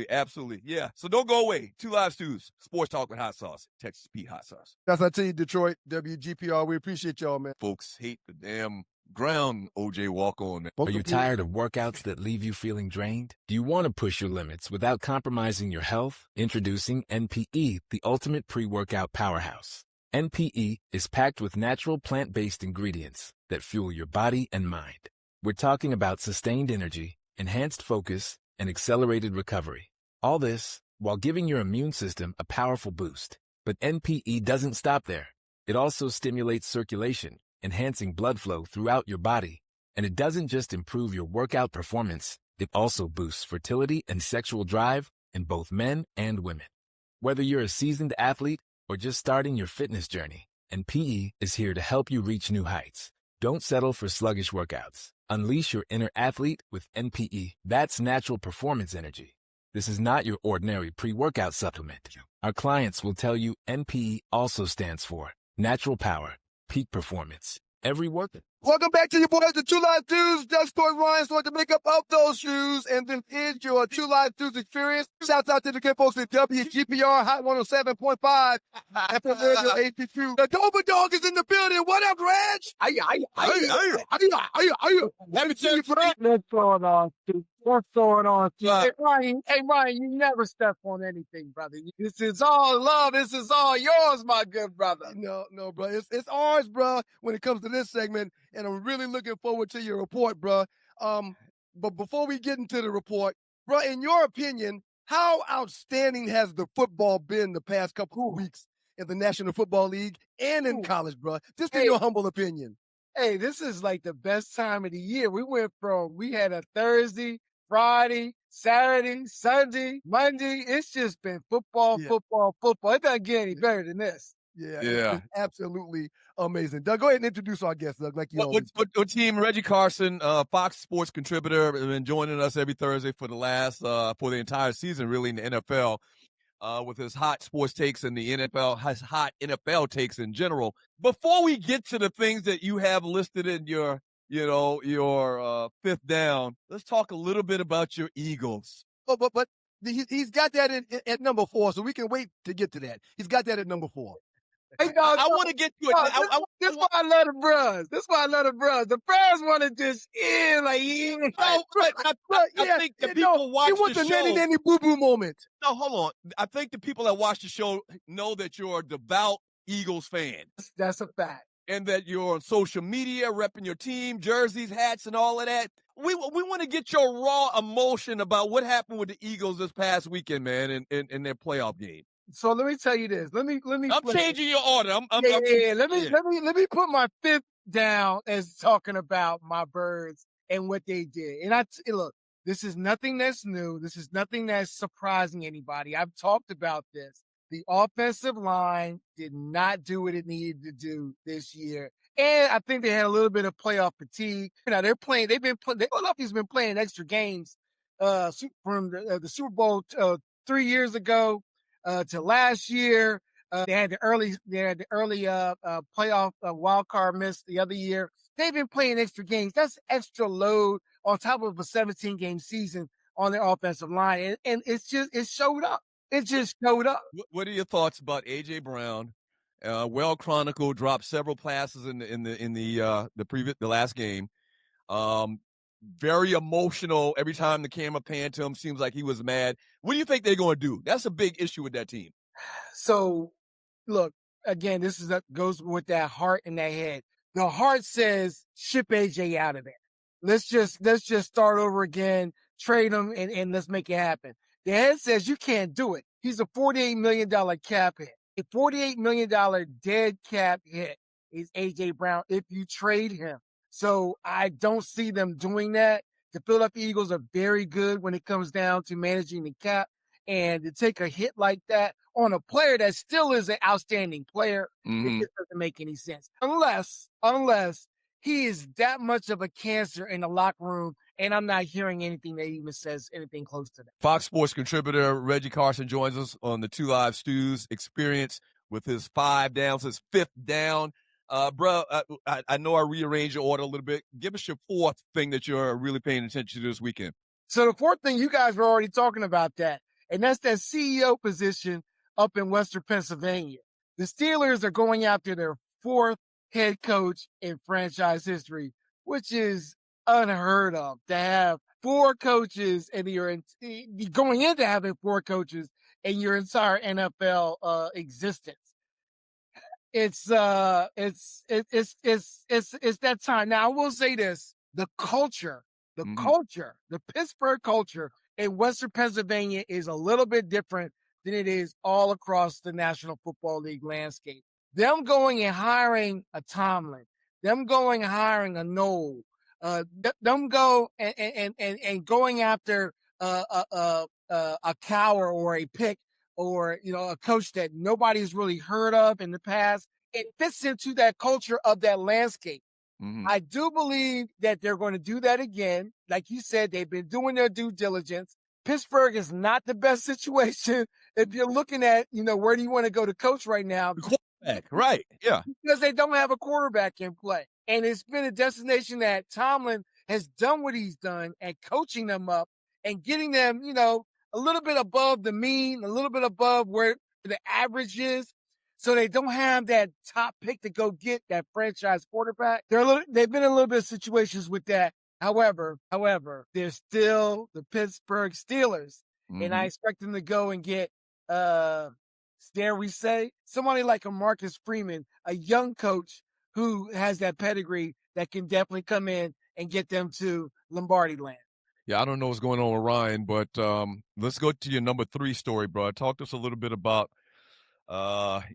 absolutely. Yeah. So don't go away. 2 Live Stews, Sports Talk with Hot Sauce, Texas Pete Hot Sauce. That's I tell you, Detroit, WGPR. We appreciate y'all, man. Folks hate the damn ground OJ walk on. Are you tired of workouts that leave you feeling drained? Do you want to push your limits without compromising your health? Introducing NPE, the ultimate pre-workout powerhouse. NPE is packed with natural plant-based ingredients that fuel your body and mind. We're talking about sustained energy, enhanced focus, and accelerated recovery. All this while giving your immune system a powerful boost. But NPE doesn't stop there. It also stimulates circulation, enhancing blood flow throughout your body. And it doesn't just improve your workout performance, it also boosts fertility and sexual drive in both men and women. Whether you're a seasoned athlete or just starting your fitness journey, and PE is here to help you reach new heights. Don't settle for sluggish workouts. Unleash your inner athlete with NPE. That's natural performance energy. This is not your ordinary pre-workout supplement. Our clients will tell you NPE also stands for natural power, peak performance. Every workout. Welcome back to your boys, the True Life Dudes. Just Toy Ryan, so the makeup of those shoes. And this is your True Life Dudes experience. Shouts out to the good folks at WGPR Hot 107.5 FM Radio APQ. The Dover Dog is in the building. What up, Reg? Let me tell you, bro. What's going on, Steve? What's going on, Steve? Hey, Ryan, you never step on anything, brother. This is all love. This is all yours, my good brother. No, bro. It's ours, bro, when it comes to this segment. And I'm really looking forward to your report, bro. But before we get into the report, bro, in your opinion, how outstanding has the football been the past couple of weeks in the National Football League and in college, bro? Just in your humble opinion. Hey, this is like the best time of the year. We had a Thursday, Friday, Saturday, Sunday, Monday. It's just been football. It doesn't get any better than this. Yeah. It's absolutely amazing. Doug, go ahead and introduce our guest, Doug. Like you always do. What team? Reggie Carson, Fox Sports contributor, been joining us every Thursday for the entire season, really, in the NFL, with his hot sports takes in the NFL, his hot NFL takes in general. Before we get to the things that you have listed in your fifth down, let's talk a little bit about your Eagles. But he's got that at number 4, so we can wait to get to that. He's got that at number 4. Hey, dog, I want to get to it. This is why I love the bros. The bros want to just I think the people watch he wants the a show. nanny boo-boo moment. No, hold on. I think the people that watch the show know that you're a devout Eagles fan. That's a fact. And that you're on social media repping your team, jerseys, hats, and all of that. We want to get your raw emotion about what happened with the Eagles this past weekend, man, in their playoff game. So let me tell you this. Let me. I'm changing your order. Let me put my fifth down as talking about my birds and what they did. And look, this is nothing that's new. This is nothing that's surprising anybody. I've talked about this. The offensive line did not do what it needed to do this year. And I think they had a little bit of playoff fatigue. Philadelphia's been playing extra games from the Super Bowl 3 years ago to last year. They had the early playoff wild card miss the other year. They've been playing extra games. That's extra load on top of a 17-game season on their offensive line. And it showed up. It just showed up. What are your thoughts about A.J. Brown? Well chronicled, dropped several passes in the last game. Very emotional every time the camera panned to him. Seems like he was mad. What do you think they're going to do? That's a big issue with that team. So, look, again, goes with that heart and that head. The heart says ship AJ out of there. Let's just start over again, trade him, and let's make it happen. The head says you can't do it. He's a $48 million cap hit. A $48 million dead cap hit is A.J. Brown if you trade him. So I don't see them doing that. The Philadelphia Eagles are very good when it comes down to managing the cap. And to take a hit like that on a player that still is an outstanding player, it just doesn't make any sense. Unless he is that much of a cancer in the locker room, and I'm not hearing anything that even says anything close to that. Fox Sports contributor Reggie Carson joins us on the Two Live Stews experience with his 5 downs, his 5th down. Bro, I know I rearranged your order a little bit. Give us your 4th thing that you're really paying attention to this weekend. So the 4th thing, you guys were already talking about that, and that's that CEO position up in Western Pennsylvania. The Steelers are going after their 4th head coach in franchise history, which is unheard of to have 4 coaches and you're going into having 4 coaches in your entire NFL existence. It's that time. Now I will say this: the Pittsburgh culture in Western Pennsylvania is a little bit different than it is all across the National Football League landscape. Them going and hiring a Tomlin, them going and hiring a Noel, them go and going after a Cowher or a Pick or a coach that nobody's really heard of in the past it fits into that culture of that landscape. Mhm. I do believe that they're going to do that again. Like you said, they've been doing their due diligence. Pittsburgh is not the best situation if you're looking at, where do you want to go to coach right now? The quarterback, right? Yeah. Because they don't have a quarterback in play. And it's been a destination that Tomlin has done what he's done and coaching them up and getting them, a little bit above the mean, a little bit above where the average is. So they don't have that top pick to go get that franchise quarterback. They've been in a little bit of situations with that. However, they're still the Pittsburgh Steelers. And I Mhm. expect them to go and get, dare we say, somebody like a Marcus Freeman, a young coach who has that pedigree that can definitely come in and get them to Lombardi land. Yeah, I don't know what's going on with Ryan, but let's go to your number 3 story, bro. Talk to us a little bit about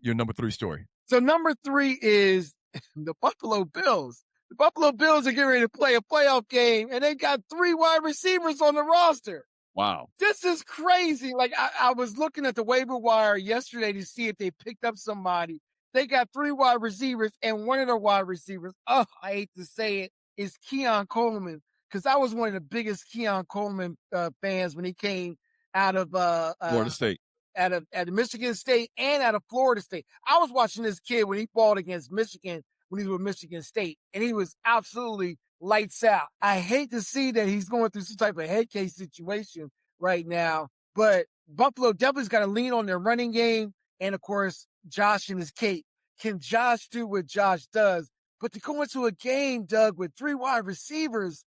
your number 3 story. So number 3 is the Buffalo Bills. The Buffalo Bills are getting ready to play a playoff game, and they got 3 wide receivers on the roster. Wow. This is crazy. Like, I was looking at the waiver wire yesterday to see if they picked up somebody. They got 3 wide receivers, and one of their wide receivers, I hate to say it, is Keon Coleman. Because I was one of the biggest Keon Coleman fans when he came out of Florida State. out of Michigan State and out of Florida State. I was watching this kid when he fought against Michigan when he was with Michigan State, and he was absolutely lights out. I hate to see that he's going through some type of head case situation right now, but Buffalo definitely's got to lean on their running game and, of course, Josh and his cape. Can Josh do what Josh does? But to go into a game, Doug, with 3 wide receivers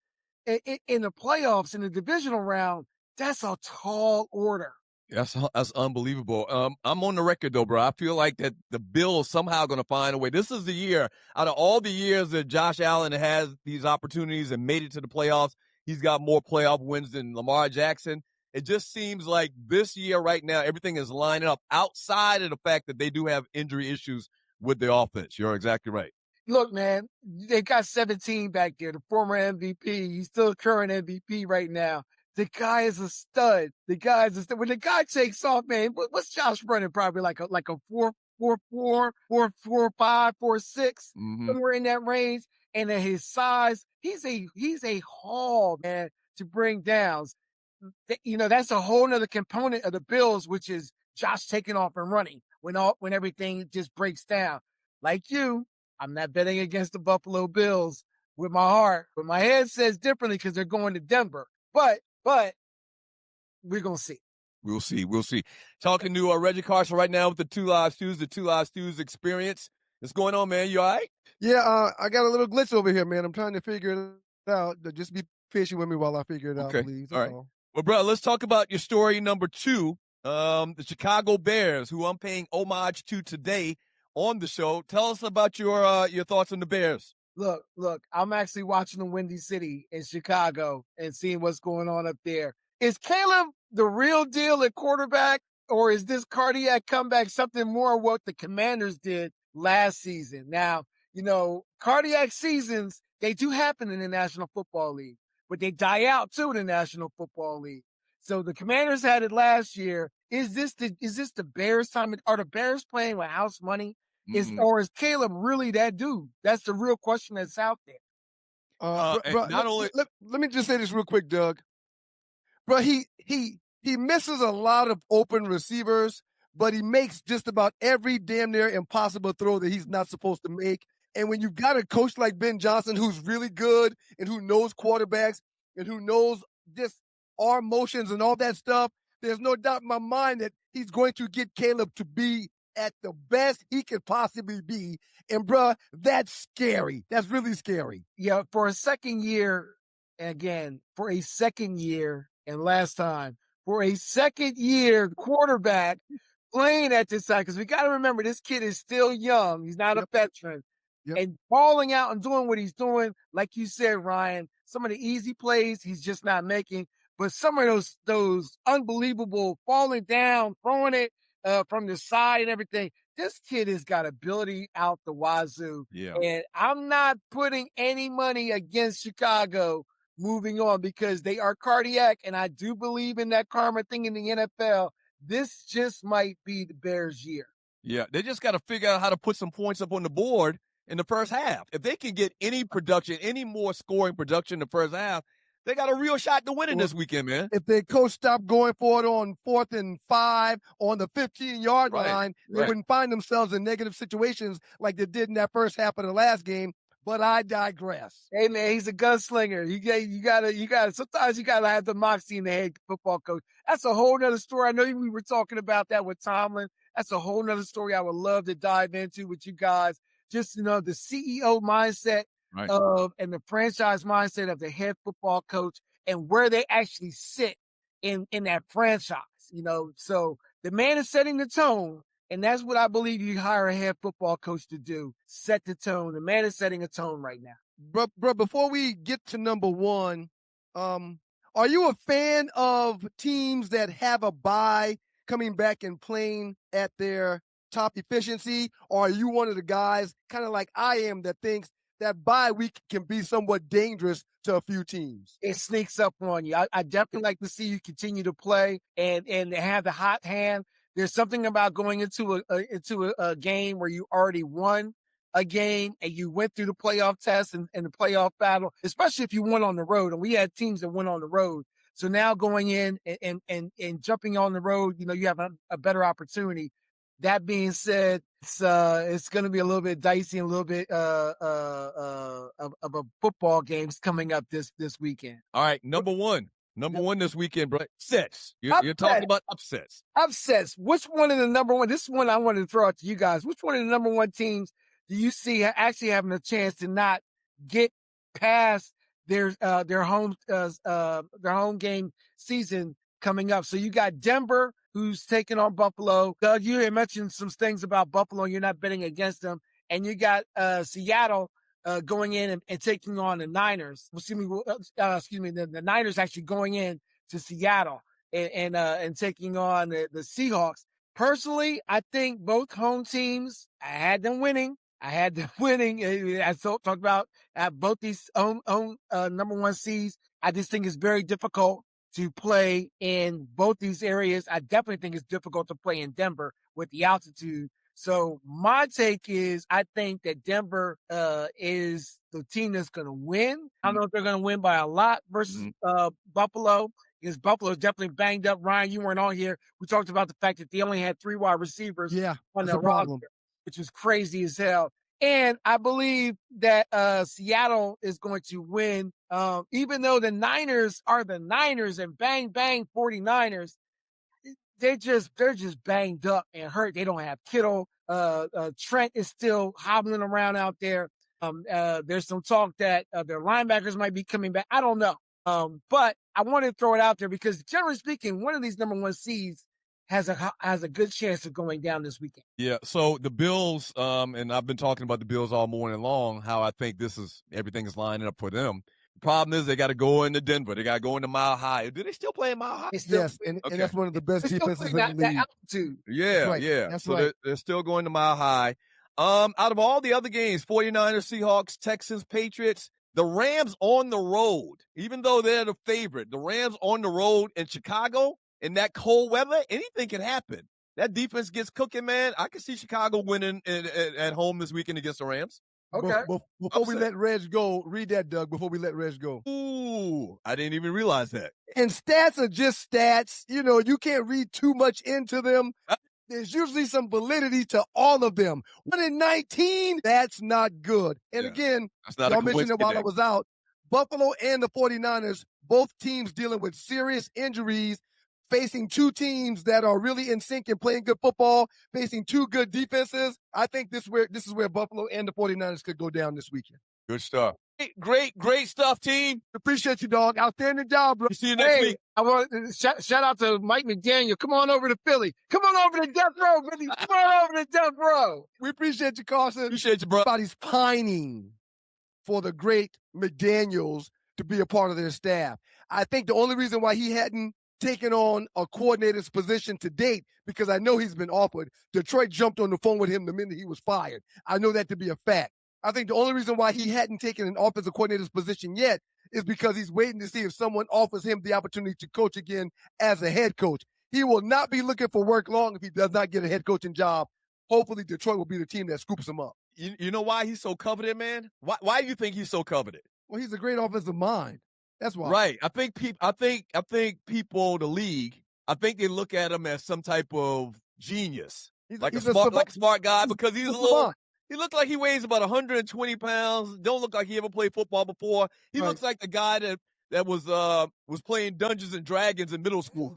in the playoffs in the divisional round, that's a tall order. That's unbelievable. I'm on the record though, bro. I feel like that the Bills somehow going to find a way. This is the year out of all the years that Josh Allen has these opportunities and made it to the playoffs. He's got more playoff wins than Lamar Jackson. It just seems like this year right now, everything is lining up outside of the fact that they do have injury issues with the offense. You're exactly right. Look, man, they got 17 back there, the former MVP. He's still current MVP right now. The guy is a stud. When the guy takes off, man, what's Josh running? Probably like a 4.44, 4.45, 4.6, Mm-hmm. somewhere in that range. And at his size, he's a haul, man, to bring down. That's a whole nother component of the Bills, which is Josh taking off and running when everything just breaks down. Like you, I'm not betting against the Buffalo Bills with my heart, but my head says differently because they're going to Denver. But we're going to see. We'll see. Talking to Reggie Carson right now with the Two Live Stews experience. What's going on, man? You all right? Yeah, I got a little glitch over here, man. I'm trying to figure it out. Just be patient with me while I figure it out, please. All right. Well, bro, let's talk about your story number 2. The Chicago Bears, who I'm paying homage to today on the show. Tell us about your thoughts on the Bears. Look, I'm actually watching the Windy City in Chicago and seeing what's going on up there. Is Caleb the real deal at quarterback, or is this cardiac comeback something more of what the Commanders did last season? Now, cardiac seasons, they do happen in the National Football League, but they die out too in the National Football League. So the Commanders had it last year. Is this the Bears time? Are the Bears playing with house money? Or is Caleb really that dude? That's the real question that's out there. Let me just say this real quick, Doug. Bro, he misses a lot of open receivers, but he makes just about every damn near impossible throw that he's not supposed to make. And when you've got a coach like Ben Johnson who's really good and who knows quarterbacks and who knows just arm motions and all that stuff, there's no doubt in my mind that he's going to get Caleb to be at the best he could possibly be. And, bruh, that's scary. That's really scary. Yeah, for a second year, and last time, for a second year quarterback playing at this time, because we got to remember this kid is still young. He's not a veteran. Yep. And balling out and doing what he's doing, like you said, Ryan, some of the easy plays he's just not making. But some of those unbelievable falling down, throwing it from the side and everything, this kid has got ability out the wazoo. Yeah. And I'm not putting any money against Chicago moving on because they are cardiac, and I do believe in that karma thing in the NFL. This just might be the Bears' year. Yeah, they just got to figure out how to put some points up on the board in the first half. If they can get any production, any more scoring production in the first half, they got a real shot to win it this weekend, man. If their coach stopped going for it on 4th and 5 on the 15-yard line, they wouldn't find themselves in negative situations like they did in that first half of the last game. But I digress. Hey man, he's a gunslinger. You gotta. Sometimes you gotta have the moxie in the head football coach. That's a whole nother story. I know we were talking about that with Tomlin. That's a whole nother story I would love to dive into with you guys. Just the CEO mindset of and the franchise mindset of the head football coach and where they actually sit in that franchise. So the man is setting the tone. And that's what I believe you hire a head football coach to do, set the tone. The man is setting a tone right now. Bro, before we get to number one, are you a fan of teams that have a bye coming back and playing at their top efficiency? Or are you one of the guys, kind of like I am, that thinks that bye week can be somewhat dangerous to a few teams? It sneaks up on you. I definitely like to see you continue to play and have the hot hand. There's something about going into a game where you already won a game and you went through the playoff test and the playoff battle, especially if you went on the road. And we had teams that went on the road. So now going in and jumping on the road, you have a better opportunity. That being said, it's going to be a little bit dicey and a little bit of a football games coming up this weekend. All right, number one this weekend, bro. Upsets. You're talking about upsets. Upsets. Which one of the number one? This is one I wanted to throw out to you guys. Which one of the number one teams do you see actually having a chance to not get past their home game season coming up? So you got Denver, who's taking on Buffalo. Doug, you had mentioned some things about Buffalo. You're not betting against them, and you got Seattle going in and taking on the Niners. The Niners actually going in to Seattle and taking on the Seahawks. Personally, I think both home teams, I had them winning. I talked about both these number one seeds. I just think it's very difficult to play in both these areas. I definitely think it's difficult to play in Denver with the altitude. So my take is I think that Denver is the team that's going to win. I don't know if they're going to win by a lot versus Buffalo, because Buffalo is definitely banged up. Ryan, you weren't on here. We talked about the fact that they only had 3 wide receivers on their roster, which was crazy as hell. And I believe that Seattle is going to win, even though the Niners are the Niners and bang, bang 49ers. They're just banged up and hurt. They don't have Kittle. Trent is still hobbling around out there. There's some talk that their linebackers might be coming back. I don't know. But I want to throw it out there because generally speaking, one of these number one seeds has a good chance of going down this weekend. Yeah. So the Bills, and I've been talking about the Bills all morning long, how I think everything is lining up for them. The problem is they got to go into Denver. They got to go into Mile High. Do they still play in Mile High? Yes, and that's one of the best defenses in the league. That altitude. Yeah, yeah. That's so they're still going to Mile High. Out of all the other games, 49ers, Seahawks, Texans, Patriots, the Rams on the road, even though they're the favorite, the Rams on the road in Chicago in that cold weather, anything can happen. That defense gets cooking, man. I can see Chicago winning at home this weekend against the Rams. Okay. Before we let Reg go, read that, Doug, before we let Reg go. Ooh, I didn't even realize that. And stats are just stats. You can't read too much into them. There's usually some validity to all of them. 1-19, that's not good. And again, y'all mentioned it while I was out, Buffalo and the 49ers, both teams dealing with serious injuries, facing two teams that are really in sync and playing good football, facing two good defenses. I think this is where Buffalo and the 49ers could go down this weekend. Good stuff. Great stuff, team. Appreciate you, dog. Outstanding job, bro. See you next week. I want shout out to Mike McDaniel. Come on over to Philly. Come on over to Death Row, Billy. Come on over to Death Row. We appreciate you, Carson. Appreciate you, bro. Everybody's pining for the great McDaniels to be a part of their staff. I think the only reason why he hadn't taken on a coordinator's position to date, because I know he's been offered. Detroit jumped on the phone with him the minute he was fired. I know that to be a fact. I think the only reason why he hadn't taken an offensive coordinator's position yet is because he's waiting to see if someone offers him the opportunity to coach again as a head coach. He will not be looking for work long if he does not get a head coaching job hopefully Detroit will be the team that scoops him up. You know why he's so coveted, man? Why do you think he's so coveted? Well, he's a great offensive mind. That's why. Right. I think people, the league, I think they look at him as some type of genius, like a smart guy, because he's a little. He looks like he weighs about 120 pounds. Don't look like he ever played football before. He looks like the guy that was playing Dungeons and Dragons in middle school.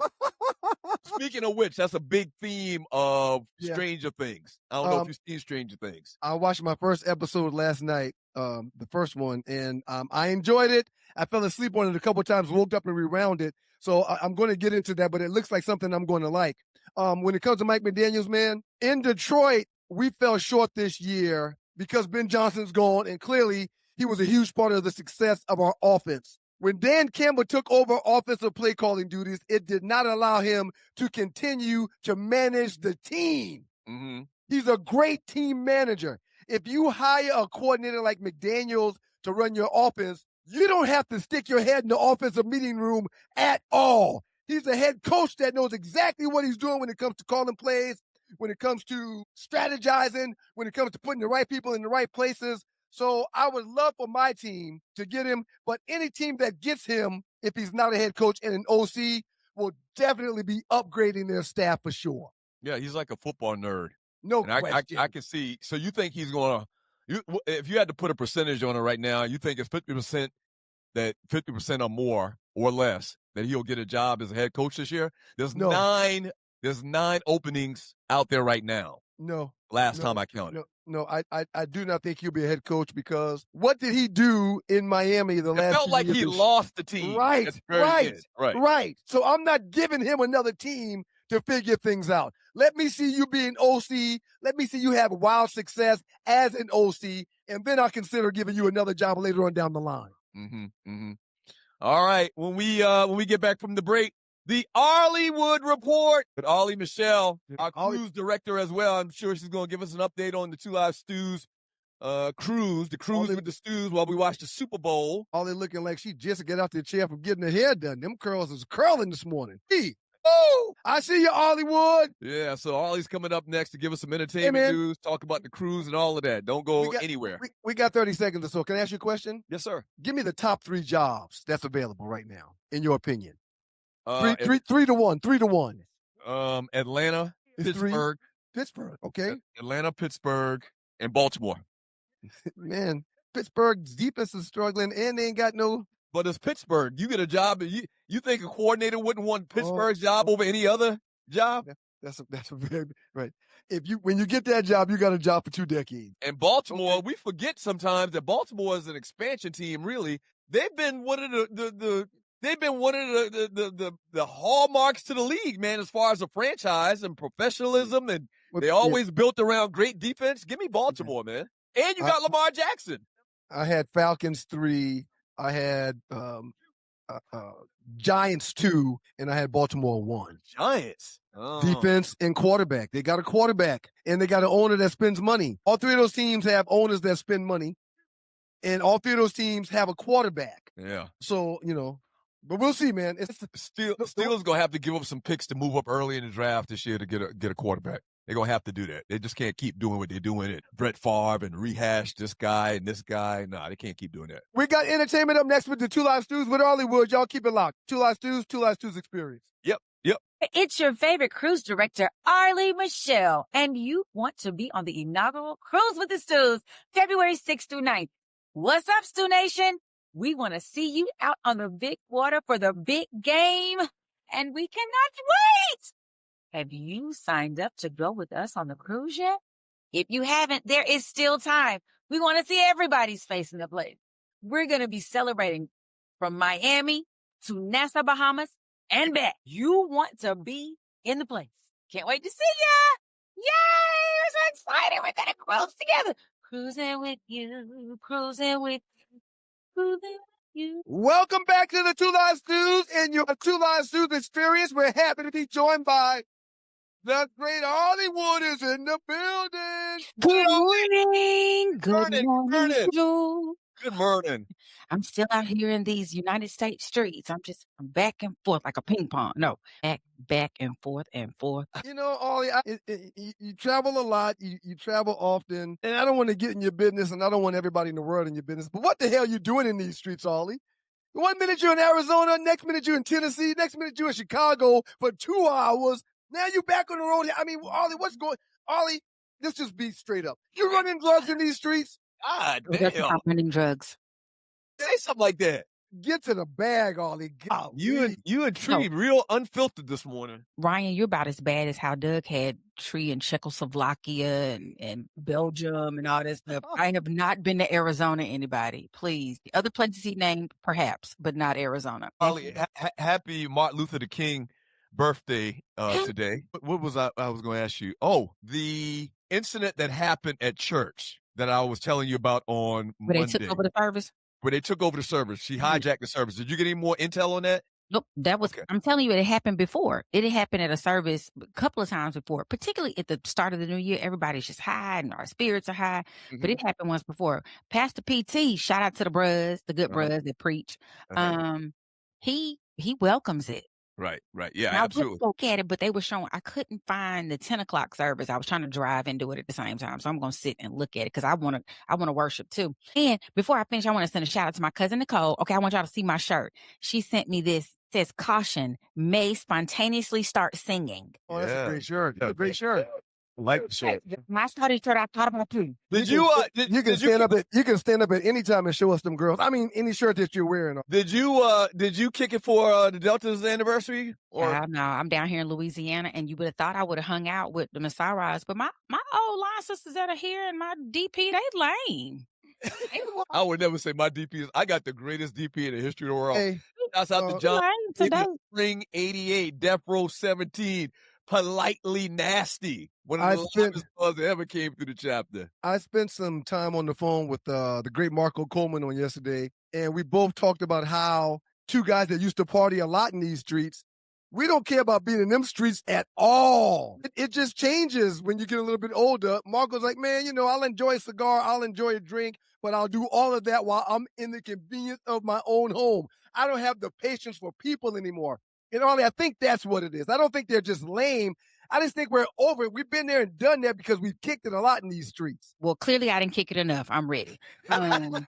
Speaking of which, that's a big theme of Stranger Things. I don't know if you've seen Stranger Things. I watched my first episode last night, the first one, and I enjoyed it. I fell asleep on it a couple of times, woke up and rewound it. So I'm going to get into that, but it looks like something I'm going to like. When it comes to Mike McDaniels, man, in Detroit, we fell short this year because Ben Johnson's gone, and clearly he was a huge part of the success of our offense. When Dan Campbell took over offensive play calling duties, it did not allow him to continue to manage the team. Mm-hmm. He's a great team manager. If you hire a coordinator like McDaniels to run your offense, you don't have to stick your head in the offensive meeting room at all. He's a head coach that knows exactly what he's doing when it comes to calling plays, when it comes to strategizing, when it comes to putting the right people in the right places. So I would love for my team to get him, but any team that gets him, if he's not a head coach and an OC, will definitely be upgrading their staff for sure. Yeah, he's like a football nerd. No question. I can see. So you think he's going to, if you had to put a percentage on it right now, you think it's 50% or more or less that he'll get a job as a head coach this year? There's nine openings out there right now. Last time I counted. No, I do not think he'll be a head coach, because what did he do in Miami the last? It felt like he lost the team. Right. So I'm not giving him another team to figure things out. Let me see you be an OC. Let me see you have wild success as an OC, and then I'll consider giving you another job later on down the line. Mm-hmm. Mm-hmm. All right. When we get back from the break, the Arleywood Report with Arlie Michelle, our cruise director as well. I'm sure she's going to give us an update on the Two Live Stews cruise, with the Stews while we watch the Super Bowl. Arlie looking like she just got out the chair from getting her hair done. Them curls is curling this morning. I see you, Arleywood. Yeah, so Arlie's coming up next to give us some entertainment news, talk about the cruise and all of that. Don't go anywhere. We got 30 seconds or so. Can I ask you a question? Yes, sir. Give me the top 3 jobs that's available right now, in your opinion. 3 to 1. 3 to 1. Atlanta, Pittsburgh. Pittsburgh, okay. Atlanta, Pittsburgh, and Baltimore. Man, Pittsburgh's defense is struggling, and they ain't got no. But it's Pittsburgh. You get a job, and you think a coordinator wouldn't want Pittsburgh's job over any other job? That's a very right. When you get that job, you got a job for 2 decades. And Baltimore, we forget sometimes that Baltimore is an expansion team. Really, they've been one of the hallmarks to the league, man, as far as a franchise and professionalism, and they always built around great defense. Give me Baltimore, man. And you got Lamar Jackson. I had Falcons 3. I had Giants 2, and I had Baltimore 1. Giants. Defense and quarterback. They got a quarterback, and they got an owner that spends money. All 3 of those teams have owners that spend money, and all 3 of those teams have a quarterback. Yeah. So, but we'll see, man. Steelers going to have to give up some picks to move up early in the draft this year to get a quarterback. They're going to have to do that. They just can't keep doing what they're doing at Brett Favre and rehash this guy and this guy. No, they can't keep doing that. We got entertainment up next with the Two Live Stews with Arleywood. Y'all keep it locked. Two Live Stews experience. Yep. It's your favorite cruise director, Arlie Michelle, and you want to be on the inaugural Cruise with the Stews, February 6th through 9th. What's up, Stew Nation? We want to see you out on the big water for the big game, and we cannot wait. Have you signed up to go with us on the cruise yet? If you haven't, there is still time. We want to see everybody's face in the place. We're going to be celebrating from Miami to Nassau, Bahamas, and back. You want to be in the place. Can't wait to see ya. Yay! We're so excited. We're going to cruise together. Cruising with you, cruising with you, cruising with you. Welcome back to the Two Live Stews and your Two Live Stews experience. We're happy to be joined by the great Arleywood is in the building. Good morning. Good morning, Stew. Good morning. I'm still out here in these United States streets. I'm back and forth like a ping pong. No, back and forth and forth. You know, Ollie, you travel a lot, you travel often, and I don't want to get in your business, and I don't want everybody in the world in your business. But what the hell are you doing in these streets, Ollie? 1 minute you're in Arizona, next minute you're in Tennessee, next minute you're in Chicago for 2 hours. Now you back on the road. I mean, Ollie, Ollie, let's just be straight up. You running drugs in these streets? God That's damn. not running drugs. Say something like that. Get to the bag, Ollie. You and Tree real unfiltered this morning. Ryan, you're about as bad as how Doug had Tree in Czechoslovakia and Belgium and all this stuff. I have not been to Arizona, anybody. Please. The other places he named, perhaps, but not Arizona. Ollie, happy Martin Luther King birthday today. What was I was going to ask you? Oh, the incident that happened at church that I was telling you about on Where Monday. they took over the service? Where they took over the service. She hijacked the service. Did you get any more intel on that? Nope. That was, I'm telling you, it happened before. It had happened at a service a couple of times before, particularly at the start of the new year. Everybody's just high and our spirits are high, but it happened once before. Pastor PT, shout out to the bros, the good bros that preach. He welcomes it. Right. Yeah, and absolutely. I look at it, but they were showing, I couldn't find the 10 o'clock service. I was trying to drive and do it at the same time. So I'm going to sit and look at it because I want to worship too. And before I finish, I want to send a shout out to my cousin, Nicole. Okay. I want y'all to see my shirt. She sent me this. It says, caution, may spontaneously start singing. Oh, that's a great shirt. That's a great shirt. I like the shirt. My study shirt, I thought about too. You can stand up at any time and show us them girls. I mean, any shirt that you're wearing. Did you kick it for the Delta's anniversary? Or No, I'm down here in Louisiana, and you would have thought I would have hung out with the Nassaras, but my old line sisters that are here and my DP, they lame. I would never say my DP is. I got the greatest DP in the history of the world. Hey, Shouts out to John. Spring '88, Death Row 17, politely nasty. One of the loudest buzz that ever came through the chapter. I spent some time on the phone with the great Marco Coleman on yesterday, and we both talked about how two guys that used to party a lot in these streets, we don't care about being in them streets at all. It just changes when you get a little bit older. Marco's like, man, I'll enjoy a cigar, I'll enjoy a drink, but I'll do all of that while I'm in the convenience of my own home. I don't have the patience for people anymore. And Ollie, I think that's what it is. I don't think they're just lame. I just think we're over it. We've been there and done that because we've kicked it a lot in these streets. Well, clearly I didn't kick it enough. I'm ready. And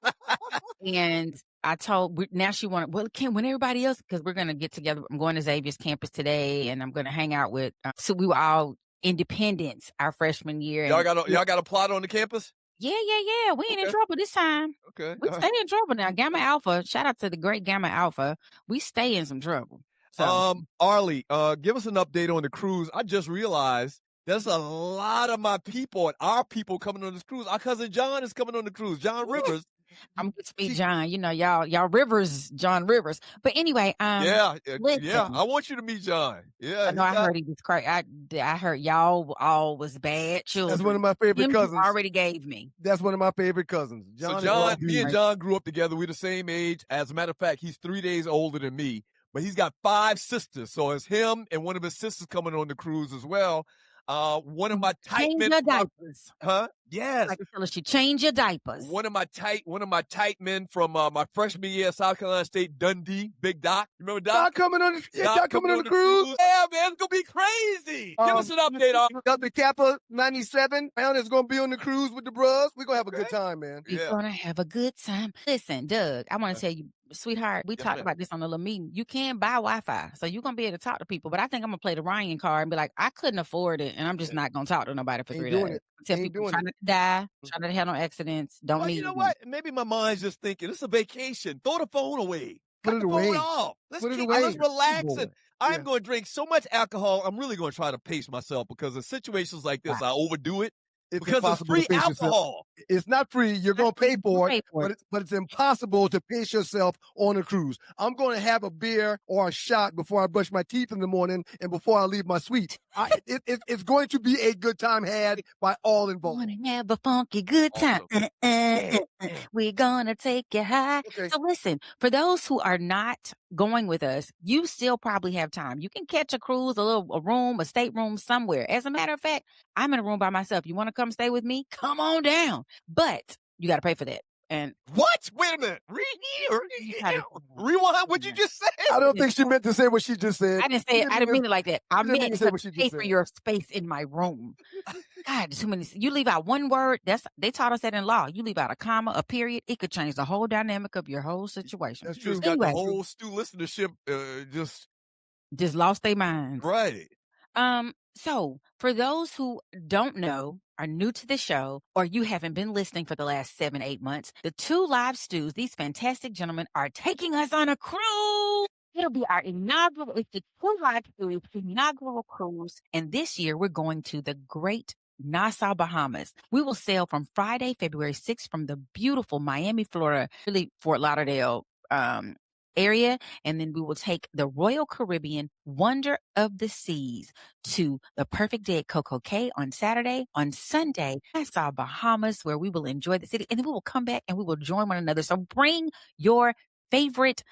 I told, now she wanted, when everybody else, because we're going to get together. I'm going to Xavier's campus today, and I'm going to hang out with, so we were all independents our freshman year. Y'all got a plot on the campus? Yeah. We ain't in trouble this time. Okay. We stay in trouble now. Gamma Alpha, shout out to the great Gamma Alpha. We stay in some trouble. So. Arlie, give us an update on the cruise. I just realized there's a lot of my people and our people coming on this cruise. Our cousin John is coming on the cruise. John Rivers. I'm going to speak John. Y'all Rivers, John Rivers. But anyway, yeah. I want you to meet John. Yeah. I heard he was crazy. I heard y'all all was bad children. That's one of my favorite cousins. Already gave me. That's one of my favorite cousins. Me and John grew up together. We're the same age. As a matter of fact, he's 3 days older than me. But he's got 5 sisters. So it's him and one of his sisters coming on the cruise as well. One of my tight men. Change your diapers. Huh? Yes. I can tell her she change your diapers. One of my tight men from my freshman year at South Carolina State, Dundee, Big Doc. You remember Doc? Doc coming on the cruise. Yeah, man, it's gonna be crazy. Give us an update, The Kappa 97 pound is gonna be on the cruise with the bros. We're gonna have a good time, man. You're gonna have a good time. Listen, Doug, I want to tell you, sweetheart, we talked about this on the little meeting. You can buy Wi-Fi, so you're gonna be able to talk to people. But I think I'm gonna play the Ryan card and be like, I couldn't afford it, and I'm just not gonna talk to nobody for 3 days. Tell people try not to die, try not to have no accidents. Don't need. You know what? Maybe my mind's just thinking it's a vacation. Throw the phone away. Put it away. Let's relax. I'm going to drink so much alcohol. I'm really going to try to pace myself because in situations like this, I overdo it. Because it's free alcohol. It's not free. You're going to pay for it, but it's impossible to pace yourself on a cruise. I'm going to have a beer or a shot before I brush my teeth in the morning and before I leave my suite. It's going to be a good time had by all involved. Want to have a funky good time. We're going to take you high. Okay. So listen, for those who are not going with us, you still probably have time. You can catch a cruise, a room, a stateroom somewhere. As a matter of fact, I'm in a room by myself. You want to come stay with me? Come on down. But you got to pay for that. And What? Wait a minute. Rewind what you just said. I don't think she meant to say what she just said. I didn't say it. I didn't mean it like that. I didn't mean meant to say to what she pay just for said. your space in my room. God, too many. You leave out one word. They taught us that in law. You leave out a comma, a period. It could change the whole dynamic of your whole situation. That's You true. just got the Anyway. whole Stu listenership Just lost their minds. right. So for those who don't know, are new to the show, or you haven't been listening for the last 7-8 months, the two live stews, these fantastic gentlemen, are taking us on a cruise. It'll be our inaugural, it's the two live stews inaugural cruise. And this year we're going to the great Nassau, Bahamas. We will sail from Friday, February 6th from the beautiful Miami, Florida, really Fort Lauderdale, area, and then we will take the Royal Caribbean Wonder of the Seas to the Perfect Day at Coco Cay on Saturday. On Sunday, Nassau, Bahamas, where we will enjoy the city, and then we will come back and we will join one another. So bring your favorite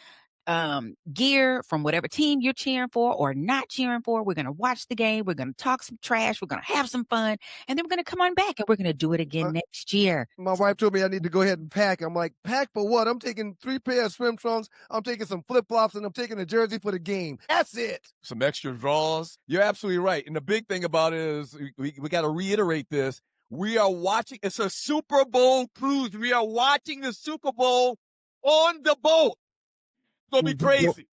gear from whatever team you're cheering for or not cheering for. We're going to watch the game. We're going to talk some trash. We're going to have some fun. And then we're going to come on back and we're going to do it again next year. My wife told me I need to go ahead and pack. I'm like, pack for what? I'm taking 3 pairs of swim trunks. I'm taking some flip-flops, and I'm taking a jersey for the game. That's it. Some extra draws. You're absolutely right. And the big thing about it is we got to reiterate this. We are watching. It's a Super Bowl cruise. We are watching the Super Bowl on the boat. It's going to be crazy.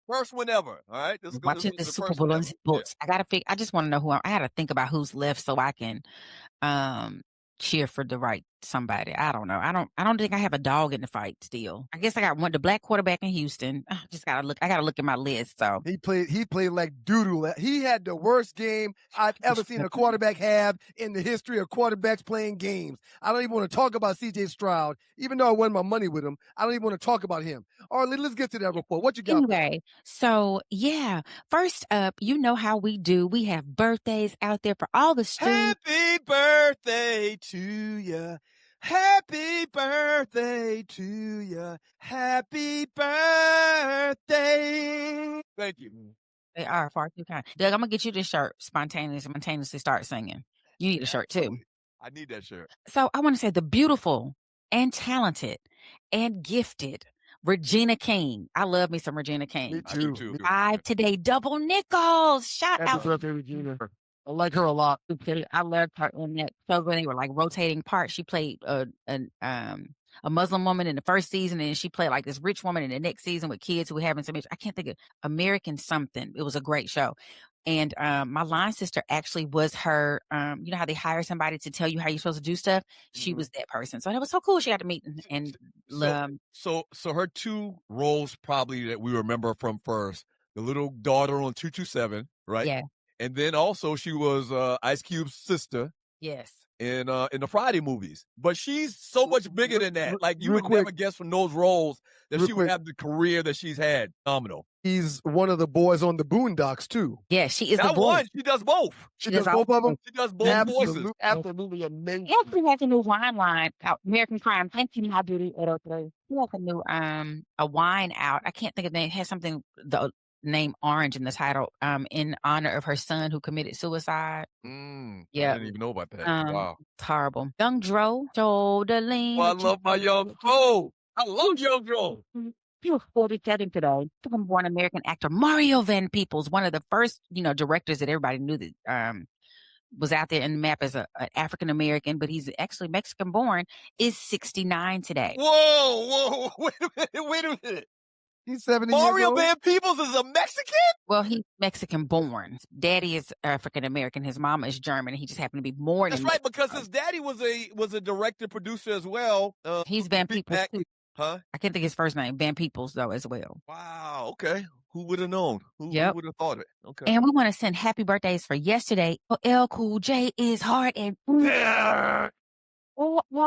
First one ever. All right. Watching the Super Bowl on the boats. Yeah. I just want to know I had to think about who's left so I can cheer for the right somebody. I don't know. I don't think I have a dog in the fight still. I guess I got the black quarterback in Houston. I gotta look at my list. So he played like doo-doo. He had the worst game I've ever seen a quarterback have in the history of quarterbacks playing games. I don't even want to talk about CJ Stroud, even though I won my money with him. I don't even want to talk about him. All right, let's get to that report. What you got? Anyway, so yeah. First up, you know how we do. We have birthdays out there for all the students. Happy birthday to you. Happy birthday to you. Happy birthday. Thank you. They are far too kind. Doug, I'm going to get you this shirt spontaneously start singing. You need a shirt too. I need that shirt. So I want to say the beautiful and talented and gifted Regina King. I love me some Regina King. Me too. 5 today, double nickels. Shout out. Happy birthday, Regina. I like her a lot. I loved her in that show when they were like rotating parts. She played a Muslim woman in the first season, and she played like this rich woman in the next season with kids who were having some. I can't think of American something. It was a great show. And my line sister actually was her. You know how they hire somebody to tell you how you're supposed to do stuff? She was that person. So that was so cool. She got to meet and so her two roles probably that we remember from first, the little daughter on 227, right? Yeah. And then also she was Ice Cube's sister. Yes. In the Friday movies. But she's so much bigger than that. Like you would quick. never guess from those roles that Real she would quick. have the career that she's had. Phenomenal. He's one of the boys on the Boondocks too. Yeah, she is Not the voice. one. She does both. She does both of them. She does both voices. Absolutely amazing. He actually has a new wine line out, American Crime. Thank you, my beauty. He has a new a wine out. I can't think of the name. It has something the name orange in the title. In honor of her son who committed suicide. Yeah. I didn't even know about that. Wow. It's horrible. Young Dro, shoulder lean. Oh, I love my Young Dro. I love Young Dro. He was 47 today. Born American actor Mario Van Peebles, one of the first, directors that everybody knew that was out there in the map as an African American, but he's actually Mexican born, is 69 today. Whoa. Wait a minute. He's 70 years Mario old. Van Peebles is a Mexican? Well, he's Mexican born. Daddy is African American. His mama is German. And he just happened to be born That's in right, Mexico. because his daddy was a director, producer as well. He's Van Peebles too. Huh? I can't think his first name. Van Peebles, though, as well. Wow. Okay. Who would have known? Who would have thought it? Okay. And we want to send happy birthdays for yesterday. LL Cool J is hard and LL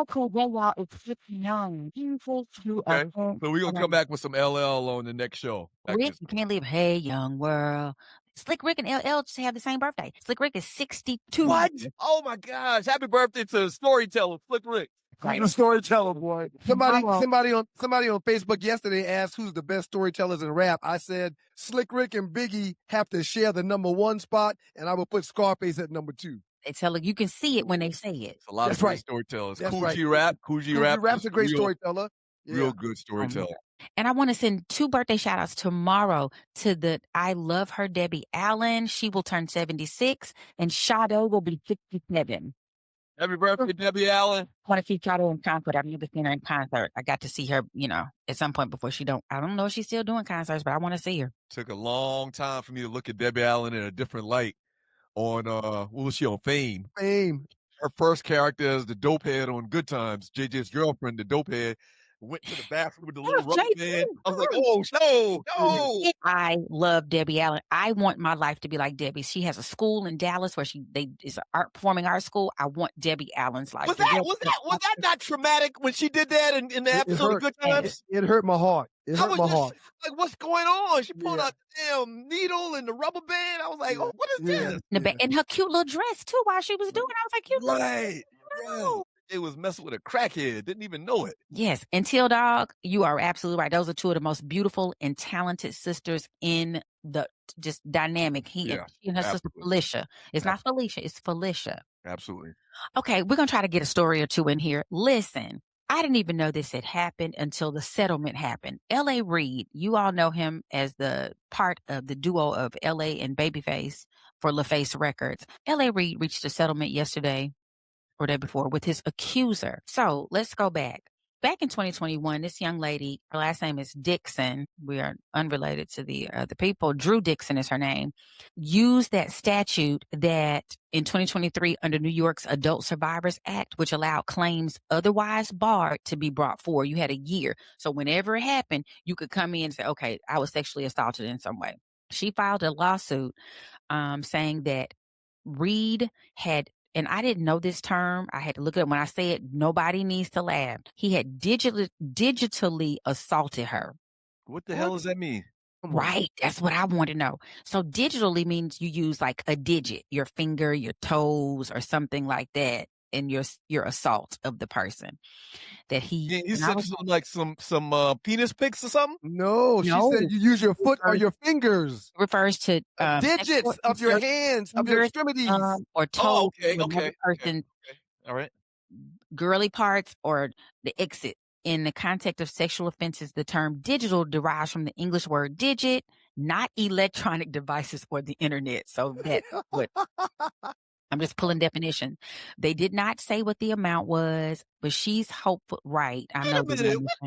Cool J, y'all, is 69. Okay. So we're going to come back with some LL on the next show. Rick, you can't leave. Hey, young world. Slick Rick and LL just have the same birthday. Slick Rick is 62. What? Oh, my gosh. Happy birthday to Storyteller, Slick Rick. Great storyteller, boy. Somebody on Facebook yesterday asked who's the best storytellers in rap. I said Slick Rick and Biggie have to share the #1 spot, and I would put Scarface at #2. They tell it. You can see it when they say it. It's a lot That's of great right. storytellers. That's Cool right. G Rap. Cool G Rap Rap's is a great real, storyteller. Yeah. real good Oh, storyteller. man. And I want to send 2 birthday shout outs tomorrow to the I love her Debbie Allen. She will turn 76 and Sade will be 67. Happy birthday, Debbie Allen. I want to see Sade in concert. I've never seen her in concert. I got to see her, at some point before I don't know if she's still doing concerts, but I want to see her. Took a long time for me to look at Debbie Allen in a different light on, what was she on, Fame? Fame. Her first character as the dope head on Good Times, JJ's girlfriend, the dope head, went to the bathroom with the little rubber band. I was like, oh, no. I love Debbie Allen. I want my life to be like Debbie. She has a school in Dallas where is an performing arts school. I want Debbie Allen's life. Was that not traumatic when she did that in the episode of Good Times? It hurt my heart. It hurt my heart. Like, what's going on? She pulled out the damn needle and the rubber band. I was like, oh, what is this? And her cute little dress too while she was doing it. I was like, cute. Right. It was messing with a crackhead. Didn't even know it. Yes. And Teal Dog, you are absolutely right. Those are 2 of the most beautiful and talented sisters in the just dynamic. She and her sister Felicia. It's not Felicia, it's Felicia. Absolutely. Okay, we're going to try to get a story or 2 in here. Listen, I didn't even know this had happened until the settlement happened. L.A. Reid, you all know him as the part of the duo of L.A. and Babyface for LaFace Records. L.A. Reid reached a settlement yesterday or day before with his accuser. So let's go back. Back in 2021, this young lady, her last name is Dixon. We are unrelated to the people. Drew Dixon is her name. Used that statute that in 2023 under New York's Adult Survivors Act, which allowed claims otherwise barred to be brought forward. You had a year. So whenever it happened, you could come in and say, okay, I was sexually assaulted in some way. She filed a lawsuit saying that Reid had, and I didn't know this term. I had to look it up. When I say it, nobody needs to laugh. He had digitally assaulted her. What the hell does that mean? Right. That's what I want to know. So digitally means you use like a digit, your finger, your toes, or something like that in your assault of the person. That he said like some penis pics or something? No, she said you use your foot or your fingers. Refers to digits of your hands, of your extremities. Or toes. Okay. All right. Girly parts or the exit. In the context of sexual offenses, the term digital derives from the English word digit, not electronic devices or the internet. So that's what I'm just pulling definition. They did not say what the amount was, but she's hopeful. Right. I know.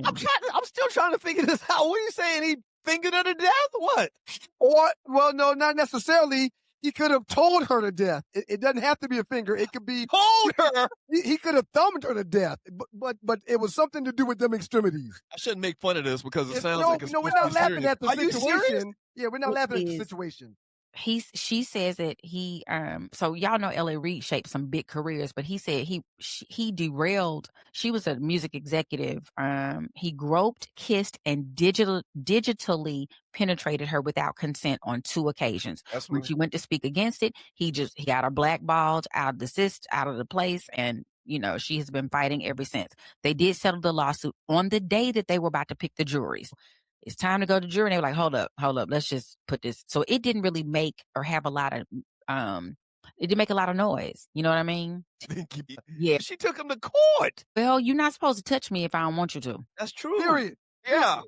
I'm still trying to figure this out. What are you saying? He fingered her to death? What? Or, well, no, not necessarily. He could have told her to death. It doesn't have to be a finger. It could be told her. He could have thumbed her to death, but it was something to do with them extremities. I shouldn't make fun of this because it sounds like it's we're not laughing at the situation. situation. Yeah, we're not laughing at the situation. She says that he so y'all know L.A. Reid shaped some big careers, but he said he derailed. She was a music executive. He groped, kissed, and digitally penetrated her without consent on 2 occasions. When she went to speak against it, he got her blackballed out of the place, and she has been fighting ever since. They did settle the lawsuit on the day that they were about to pick the juries. It's time to go to jury. And they were like, hold up. Let's just put this. So it didn't really make or have a lot of, it didn't make a lot of noise. You know what I mean? Yeah. She took him to court. Well, you're not supposed to touch me if I don't want you to. That's true. Period. Yeah.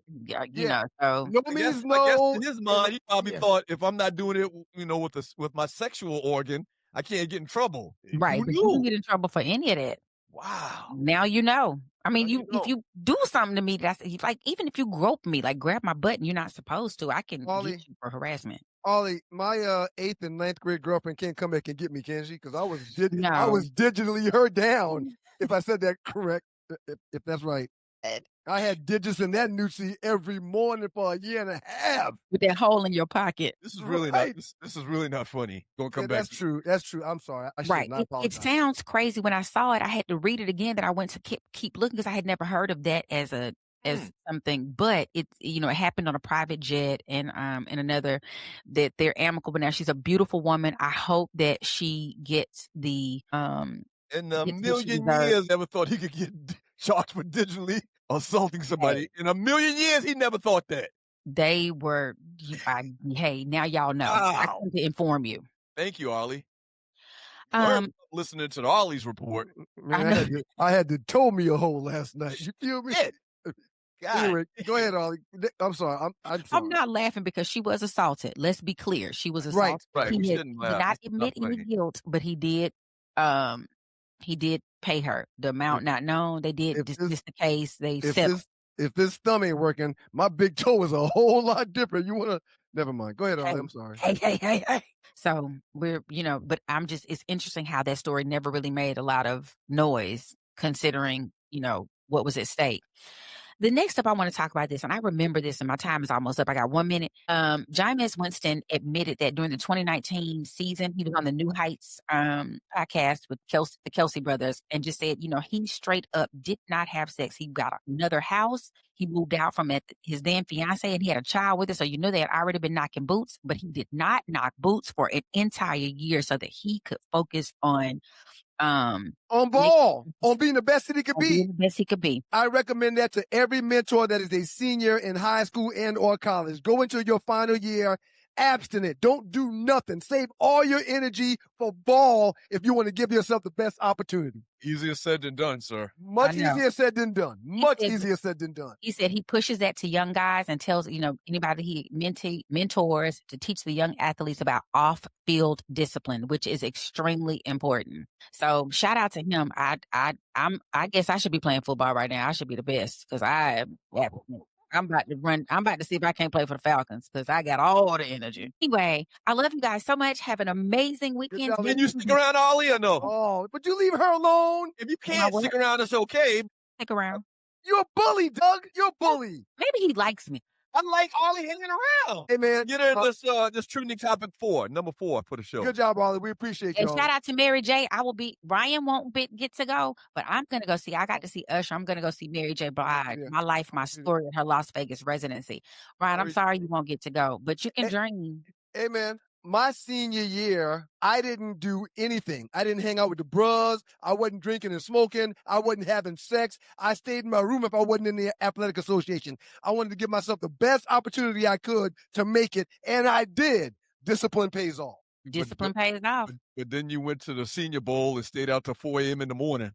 You know, so. No means no. I guess in his mind, he probably thought if I'm not doing it, with my sexual organ, I can't get in trouble. Right. But you can get in trouble for any of that. Wow. Now you know. I mean, if you do something to me, that's like, even if you grope me, like grab my butt and you're not supposed to, I can get you for harassment. Ollie, my 8th and 9th grade girlfriend can't come back and get me, can she? Because I was digitally her down, if I said that correct, if that's right. I had digits in that Nucci every morning for a year and a half. With that hole in your pocket. This is really not. This is really not funny. Don't come back. That's true. That's true. I'm sorry. I should not apologize. It sounds crazy. When I saw it, I had to read it again. That I went to keep looking because I had never heard of that as something. But it happened on a private jet and another that they're amicable now. She's a beautiful woman. I hope that she gets the In a million years, never thought he could get charged with digitally assaulting somebody. In a million years, he never thought that. They were, hey, now y'all know. Wow. I come to inform you. Thank you, Arlie. Listening to the Ollie's report. Man, I had to tow me a hole last night. You feel me? God. Anyway, go ahead, Ollie. I'm sorry. I'm sorry. I'm not laughing because she was assaulted. Let's be clear. She was assaulted. Right. He We did shouldn't laugh. not It's admit not any funny. guilt, but he did pay her. The amount not known. They did dismiss the case. They settled. If this thumb ain't working, my big toe is a whole lot different. You wanna never mind. Go ahead, Ollie. I'm sorry. Hey. So we're, but it's interesting how that story never really made a lot of noise considering, what was at stake. The next up, I want to talk about this, and I remember this, and my time is almost up. I got 1 minute. Jameis Winston admitted that during the 2019 season, he was on the New Heights podcast with the Kelsey brothers, and just said, he straight up did not have sex. He got another house. He moved out from his then fiance, and he had a child with her. So they had already been knocking boots, but he did not knock boots for an entire year so that he could focus on ball, on being the best that he could be. Being the best he could be. I recommend that to every mentor that is a senior in high school and or college. Go into your final year abstinent. Don't do nothing. Save all your energy for ball if you want to give yourself the best opportunity. Easier said than done, sir. Much easier said than done. Easier said than done. He said he pushes that to young guys and tells, anybody he mentors to teach the young athletes about off-field discipline, which is extremely important. So shout out to him. I guess I should be playing football right now. I should be the best because I'm about to run. I'm about to see if I can't play for the Falcons because I got all the energy. Anyway, I love you guys so much. Have an amazing weekend. Can you stick around, Ollie, or no? Oh, but you leave her alone. If you can't stick around, it's okay. Stick around. You're a bully, Doug. You're a bully. Maybe he likes me. I like Ollie hanging around. Hey, man. Get her this trending topic number 4 for the show. Good job, Ollie. We appreciate you. And shout out to Mary J. Ryan won't get to go, but I'm going to go see. I got to see Usher. I'm going to go see Mary J. Blige, My Life, My Story, at her Las Vegas residency. Ryan, I'm sorry you won't get to go, but you can dream. Hey, man. My senior year, I didn't do anything. I didn't hang out with the bros. I wasn't drinking and smoking. I wasn't having sex. I stayed in my room if I wasn't in the athletic association. I wanted to give myself the best opportunity I could to make it, and I did. Discipline pays off. Discipline pays off. But then you went to the Senior Bowl and stayed out till 4 a.m. in the morning.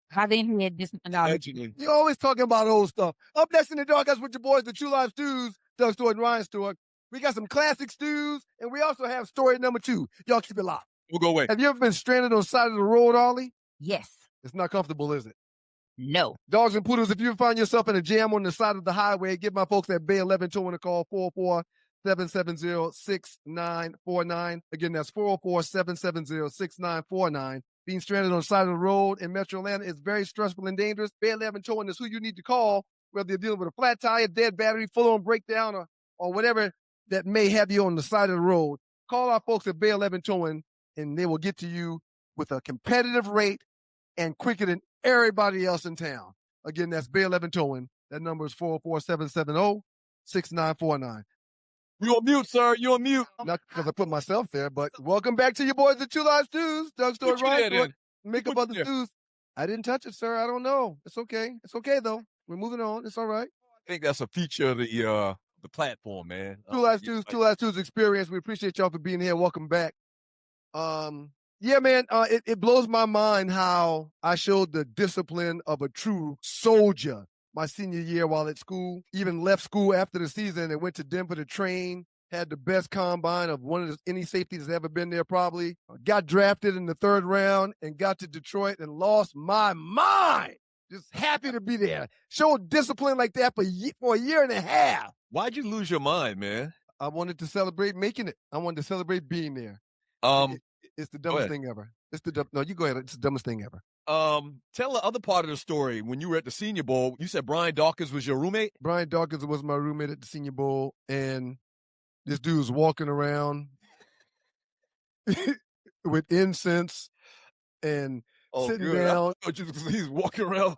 How then he had discipline? You're always talking about old stuff. Up next in the Dark House with your boys, the True Life Stews, Doug Stewart and Ryan Stewart. We got some classic stews, and we also have story number 2. Y'all keep it locked. We'll go away. Have you ever been stranded on the side of the road, Ollie? Yes. It's not comfortable, is it? No. Dogs and Poodles, if you find yourself in a jam on the side of the highway, give my folks at Bay 11 Towing a call, 44770-6949. Again, that's 44770-6949. Being stranded on the side of the road in Metro Atlanta is very stressful and dangerous. Bay 11 Towing is who you need to call, whether you're dealing with a flat tire, dead battery, full-on breakdown, or whatever that may have you on the side of the road. Call our folks at Bay 11 Towing, and they will get to you with a competitive rate and quicker than everybody else in town. Again, that's Bay 11 Towing. That number is 44770-6949. You're on mute, sir. You're on mute. Not because I put myself there, but welcome back to your boys, the Two Live Stews. Doug Stewart, Ryan, make up other stews. I didn't touch it, sir. I don't know. It's okay. It's okay, though. We're moving on. It's all right. I think that's a feature of the platform, man. Two Live Stews experience. We appreciate y'all for being here. Welcome back. Yeah, man, it blows my mind how I showed the discipline of a true soldier my senior year while at school. Even left school after the season and went to Denver to train. Had the best combine of any safety that's ever been there probably. Got drafted in the 3rd round and got to Detroit and lost my mind. Just happy to be there. Showed discipline like that for a year and a half. Why'd you lose your mind, man? I wanted to celebrate making it. I wanted to celebrate being there. It's the dumbest thing ever. No, you go ahead. It's the dumbest thing ever. Tell the other part of the story. When you were at the Senior Bowl, you said Brian Dawkins was your roommate? Brian Dawkins was my roommate at the Senior Bowl, and this dude was walking around with incense and sitting down. He's walking around,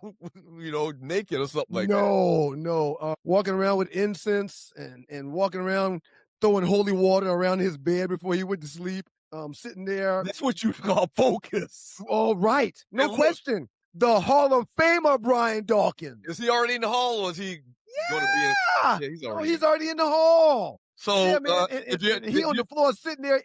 naked or something like that. No. Walking around with incense and walking around throwing holy water around his bed before he went to sleep. Sitting there. That's what you call focus. All right. No question. The Hall of Famer, Brian Dawkins. Is he already in the Hall or is he going to be in? He's already in the Hall. So, Yeah, man. did He on you the floor sitting there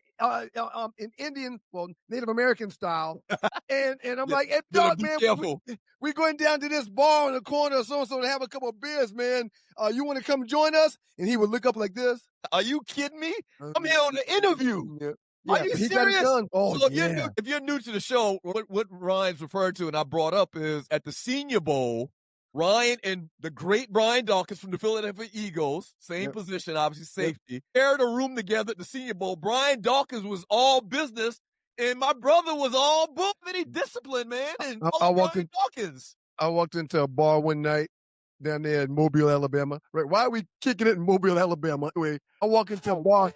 in Indian, well, Native American style. And I'm yeah, like, hey, gotta dog, be man, careful. we going down to this bar in the corner or so to have a couple of beers, man. You want to come join us? And he would look up like this. Are you kidding me? I'm here on the interview. Yeah, Are yeah, you but he got it serious? done. Oh, So yeah. if you're new to the show, what Ryan's referred to and I brought up is at the Senior Bowl, Ryan and the great Brian Dawkins from the Philadelphia Eagles, same Yep. position, obviously Yep. safety, shared a room together at the Senior Bowl. Brian Dawkins was all business, and my brother was all book. Very disciplined, man. And I walked Brian Dawkins. I walked into a bar one night down there in Mobile, Alabama. Right? Why are we kicking it in Mobile, Alabama? Anyway, I walk into a bar.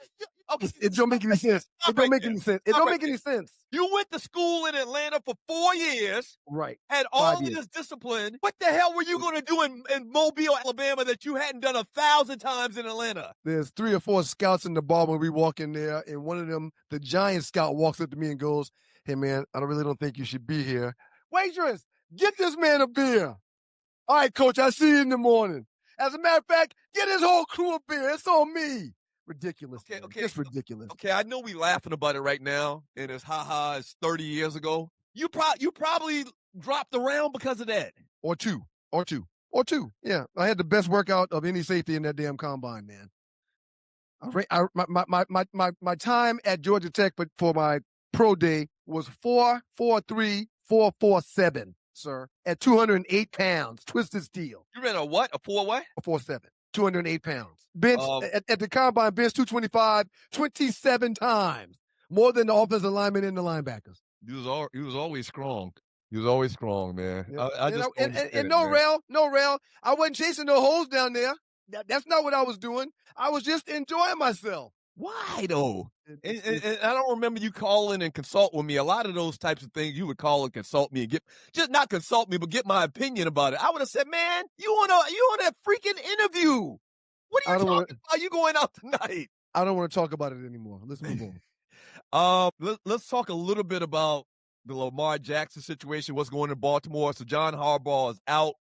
Okay, It don't make any sense. It don't make any sense. It don't make any sense. You went to school in Atlanta for 4 years, Right. had all 5 of years. this discipline. What the hell were you going to do in Mobile, Alabama that you hadn't done 1,000 times in Atlanta? There's 3 or 4 scouts in the bar when we walk in there, and one of them, the giant scout, walks up to me and goes, "Hey, man, I really don't think you should be here. Waitress, get this man a beer." "All right, coach, I'll see you in the morning." As a matter of fact, get his whole crew a beer. It's on me. Ridiculous. Okay, man. okay. Just ridiculous. Okay, I know we laughing about it right now, and it's it's 30 years ago. You probably dropped around because of that. Or two. Yeah, I had the best workout of any safety in that damn combine, man. My time at Georgia Tech, but for my pro day was 4.43, 4.47, sir, at 208 pounds, twisted steel. You ran a what? A 4 what? A 4.7, 208 pounds. Bench at the combine, bench 225, 27 times, more than the offensive linemen and the linebackers. He was always strong. He was always strong, man. Yeah. I just and no rail. I wasn't chasing no holes down there. That's not what I was doing. I was just enjoying myself. Why though? And I don't remember you calling and consult with me. A lot of those types of things you would call and consult me and just not consult me, but get my opinion about it. I would have said, man, you on that freaking interview. What are you talking about? You going out tonight? I don't want to talk about it anymore. Let's move on. Let's talk a little bit about the Lamar Jackson situation, what's going on in Baltimore. So John Harbaugh is out.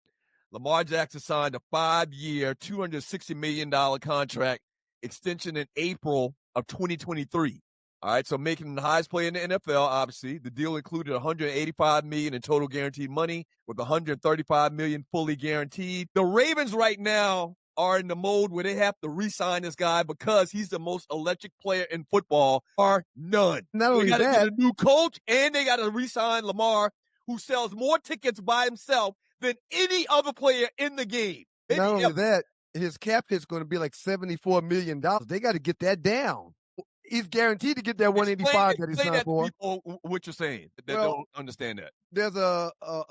Lamar Jackson signed a 5-year, $260 million contract extension in April of 2023. All right, so making him the highest player in the NFL, obviously. The deal included $185 million in total guaranteed money with $135 million fully guaranteed. The Ravens right now are in the mode where they have to re-sign this guy because he's the most electric player in football, or none. Not only they got to that, get a new coach, and they got to re-sign Lamar, who sells more tickets by himself than any other player in the game. Not only that, his cap hit's going to be like $74 million. They got to get that down. He's guaranteed to get that 185 that he signed for. People what you're saying that don't understand that. There's a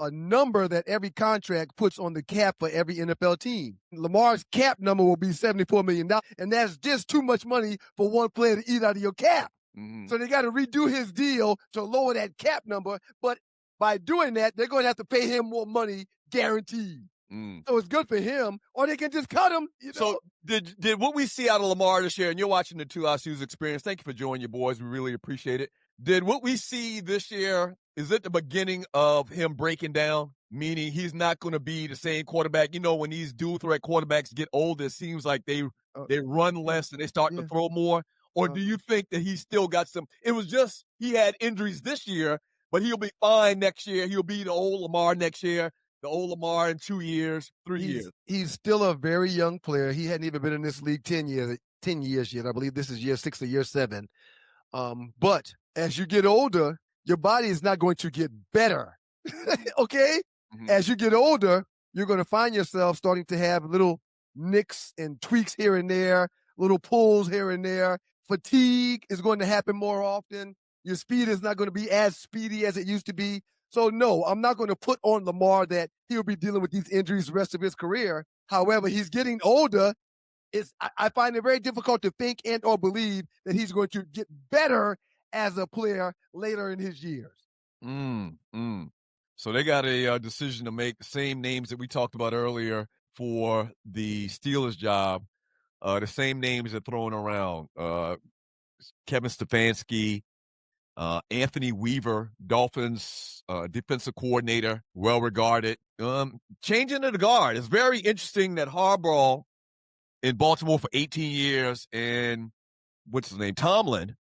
number that every contract puts on the cap for every NFL team. Lamar's cap number will be $74 million, and that's just too much money for one player to eat out of your cap. Mm-hmm. So they got to redo his deal to lower that cap number, but by doing that, they're going to have to pay him more money guaranteed. So it's good for him, or they can just cut him. So did what we see out of Lamar this year, and you're watching the 2 ICUs experience. Thank you for joining your boys. We really appreciate it. Did what we see this year, is it the beginning of him breaking down? Meaning he's not going to be the same quarterback. You know, when these dual threat quarterbacks get older, it seems like they run less and they start to throw more. Or do you think that he's still got some? It was just he had injuries this year, but he'll be fine next year. He'll be the old Lamar next year. The old Lamar in 2 years, 3 years. He's still a very young player. He hadn't even been in this league 10 years yet. I believe this is year 6 or year 7. But as you get older, your body is not going to get better. Okay? Mm-hmm. As you get older, you're going to find yourself starting to have little nicks and tweaks here and there, little pulls here and there. Fatigue is going to happen more often. Your speed is not going to be as speedy as it used to be. So, no, I'm not going to put on Lamar that he'll be dealing with these injuries the rest of his career. However, he's getting older. I find it very difficult to think and or believe that he's going to get better as a player later in his years. So they got a decision to make, the same names that we talked about earlier for the Steelers job. The same names they're throwing around. Kevin Stefanski, Anthony Weaver, Dolphins defensive coordinator, well regarded. Changing of the guard. It's very interesting that Harbaugh in Baltimore for 18 years, and what's his name, Tomlin,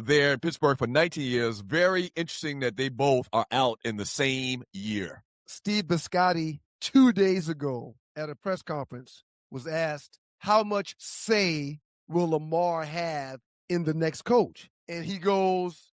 there in Pittsburgh for 19 years. Very interesting that they both are out in the same year. Steve Biscotti 2 days ago at a press conference was asked, how much say will Lamar have in the next coach? And he goes,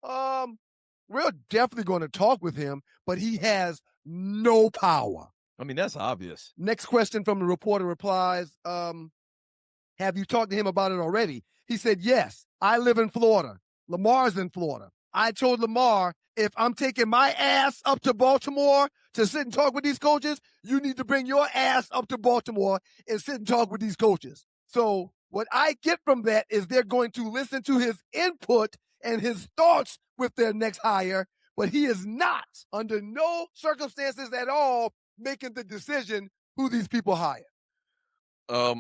we're definitely going to talk with him, but he has no power. I mean, that's obvious. Next question from the reporter replies, have you talked to him about it already? He said, yes, I live in Florida. Lamar's in Florida. I told Lamar, if I'm taking my ass up to Baltimore to sit and talk with these coaches, you need to bring your ass up to Baltimore and sit and talk with these coaches. So what I get from that is they're going to listen to his input and his thoughts with their next hire, but he is not, under no circumstances at all, making the decision who these people hire. I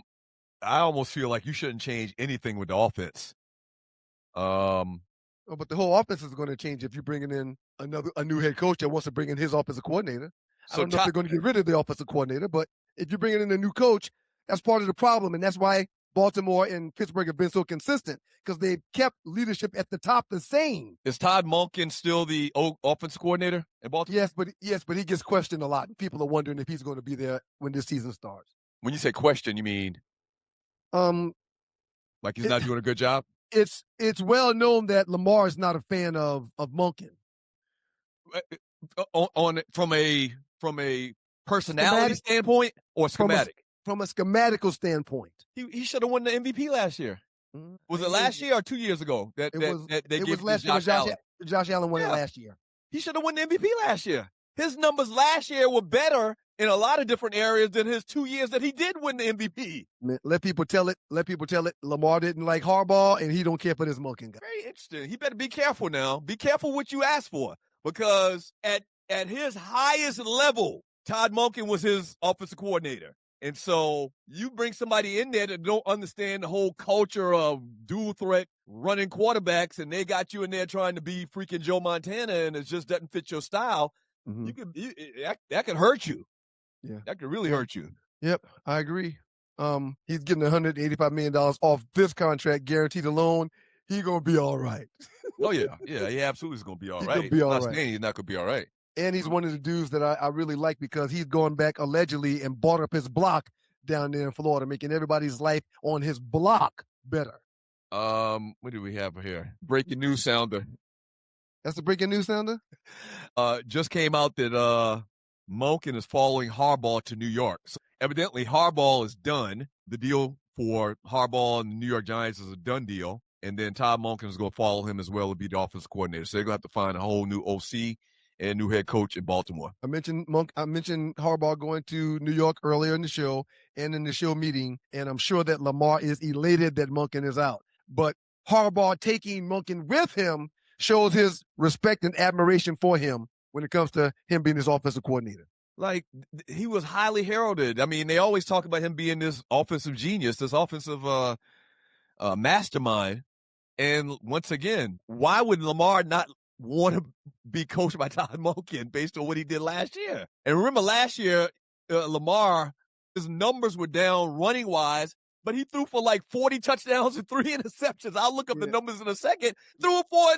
almost feel like you shouldn't change anything with the offense. But the whole offense is going to change if you're bringing in a new head coach that wants to bring in his offensive coordinator. I don't know if they're going to get rid of the offensive coordinator, but if you're bringing in a new coach, that's part of the problem, and that's why Baltimore and Pittsburgh have been so consistent, because they've kept leadership at the top the same. Is Todd Monken still the offensive coordinator in Baltimore? Yes, but he gets questioned a lot. People are wondering if he's going to be there when this season starts. When you say question, you mean like he's not doing a good job? It's well known that Lamar is not a fan of Monken. From a personality standpoint or schematic? From a schematical standpoint. He should have won the MVP last year. Was it last year or 2 years ago? It was last year. Josh Allen won it last year. He should have won the MVP last year. His numbers last year were better in a lot of different areas than his 2 years that he did win the MVP. Man, let people tell it. Lamar didn't like Harbaugh, and he don't care for this Monken guy. Very interesting. He better be careful now. Be careful what you ask for, because at his highest level, Todd Monken was his offensive coordinator. And so you bring somebody in there that don't understand the whole culture of dual threat running quarterbacks, and they got you in there trying to be freaking Joe Montana, and it just doesn't fit your style. Mm-hmm. That could hurt you. Yeah, that could really hurt you. Yep, I agree. He's getting $185 million off this contract, guaranteed alone. He's gonna be all right. Oh yeah, he absolutely is gonna be all right. Gonna be all right. Saying he's not gonna be all right. And he's one of the dudes that I really like, because he's gone back allegedly and bought up his block down there in Florida, making everybody's life on his block better. What do we have here? Breaking news sounder. That's the breaking news sounder? Just came out that Monken is following Harbaugh to New York. So evidently, Harbaugh is done. The deal for Harbaugh and the New York Giants is a done deal. And then Todd Monken is going to follow him as well to be the offensive coordinator. So they're going to have to find a whole new OC and new head coach in Baltimore. I mentioned Harbaugh going to New York earlier in the show and in the show meeting, and I'm sure that Lamar is elated that Monken is out. But Harbaugh taking Monken with him shows his respect and admiration for him when it comes to him being his offensive coordinator. Like, he was highly heralded. I mean, they always talk about him being this offensive genius, this offensive mastermind. And once again, why would Lamar not want to be coached by Todd Monken based on what he did last year? And remember, last year, Lamar, his numbers were down running wise, but he threw for like 40 touchdowns and 3 interceptions. I'll look up the numbers in a second. Threw for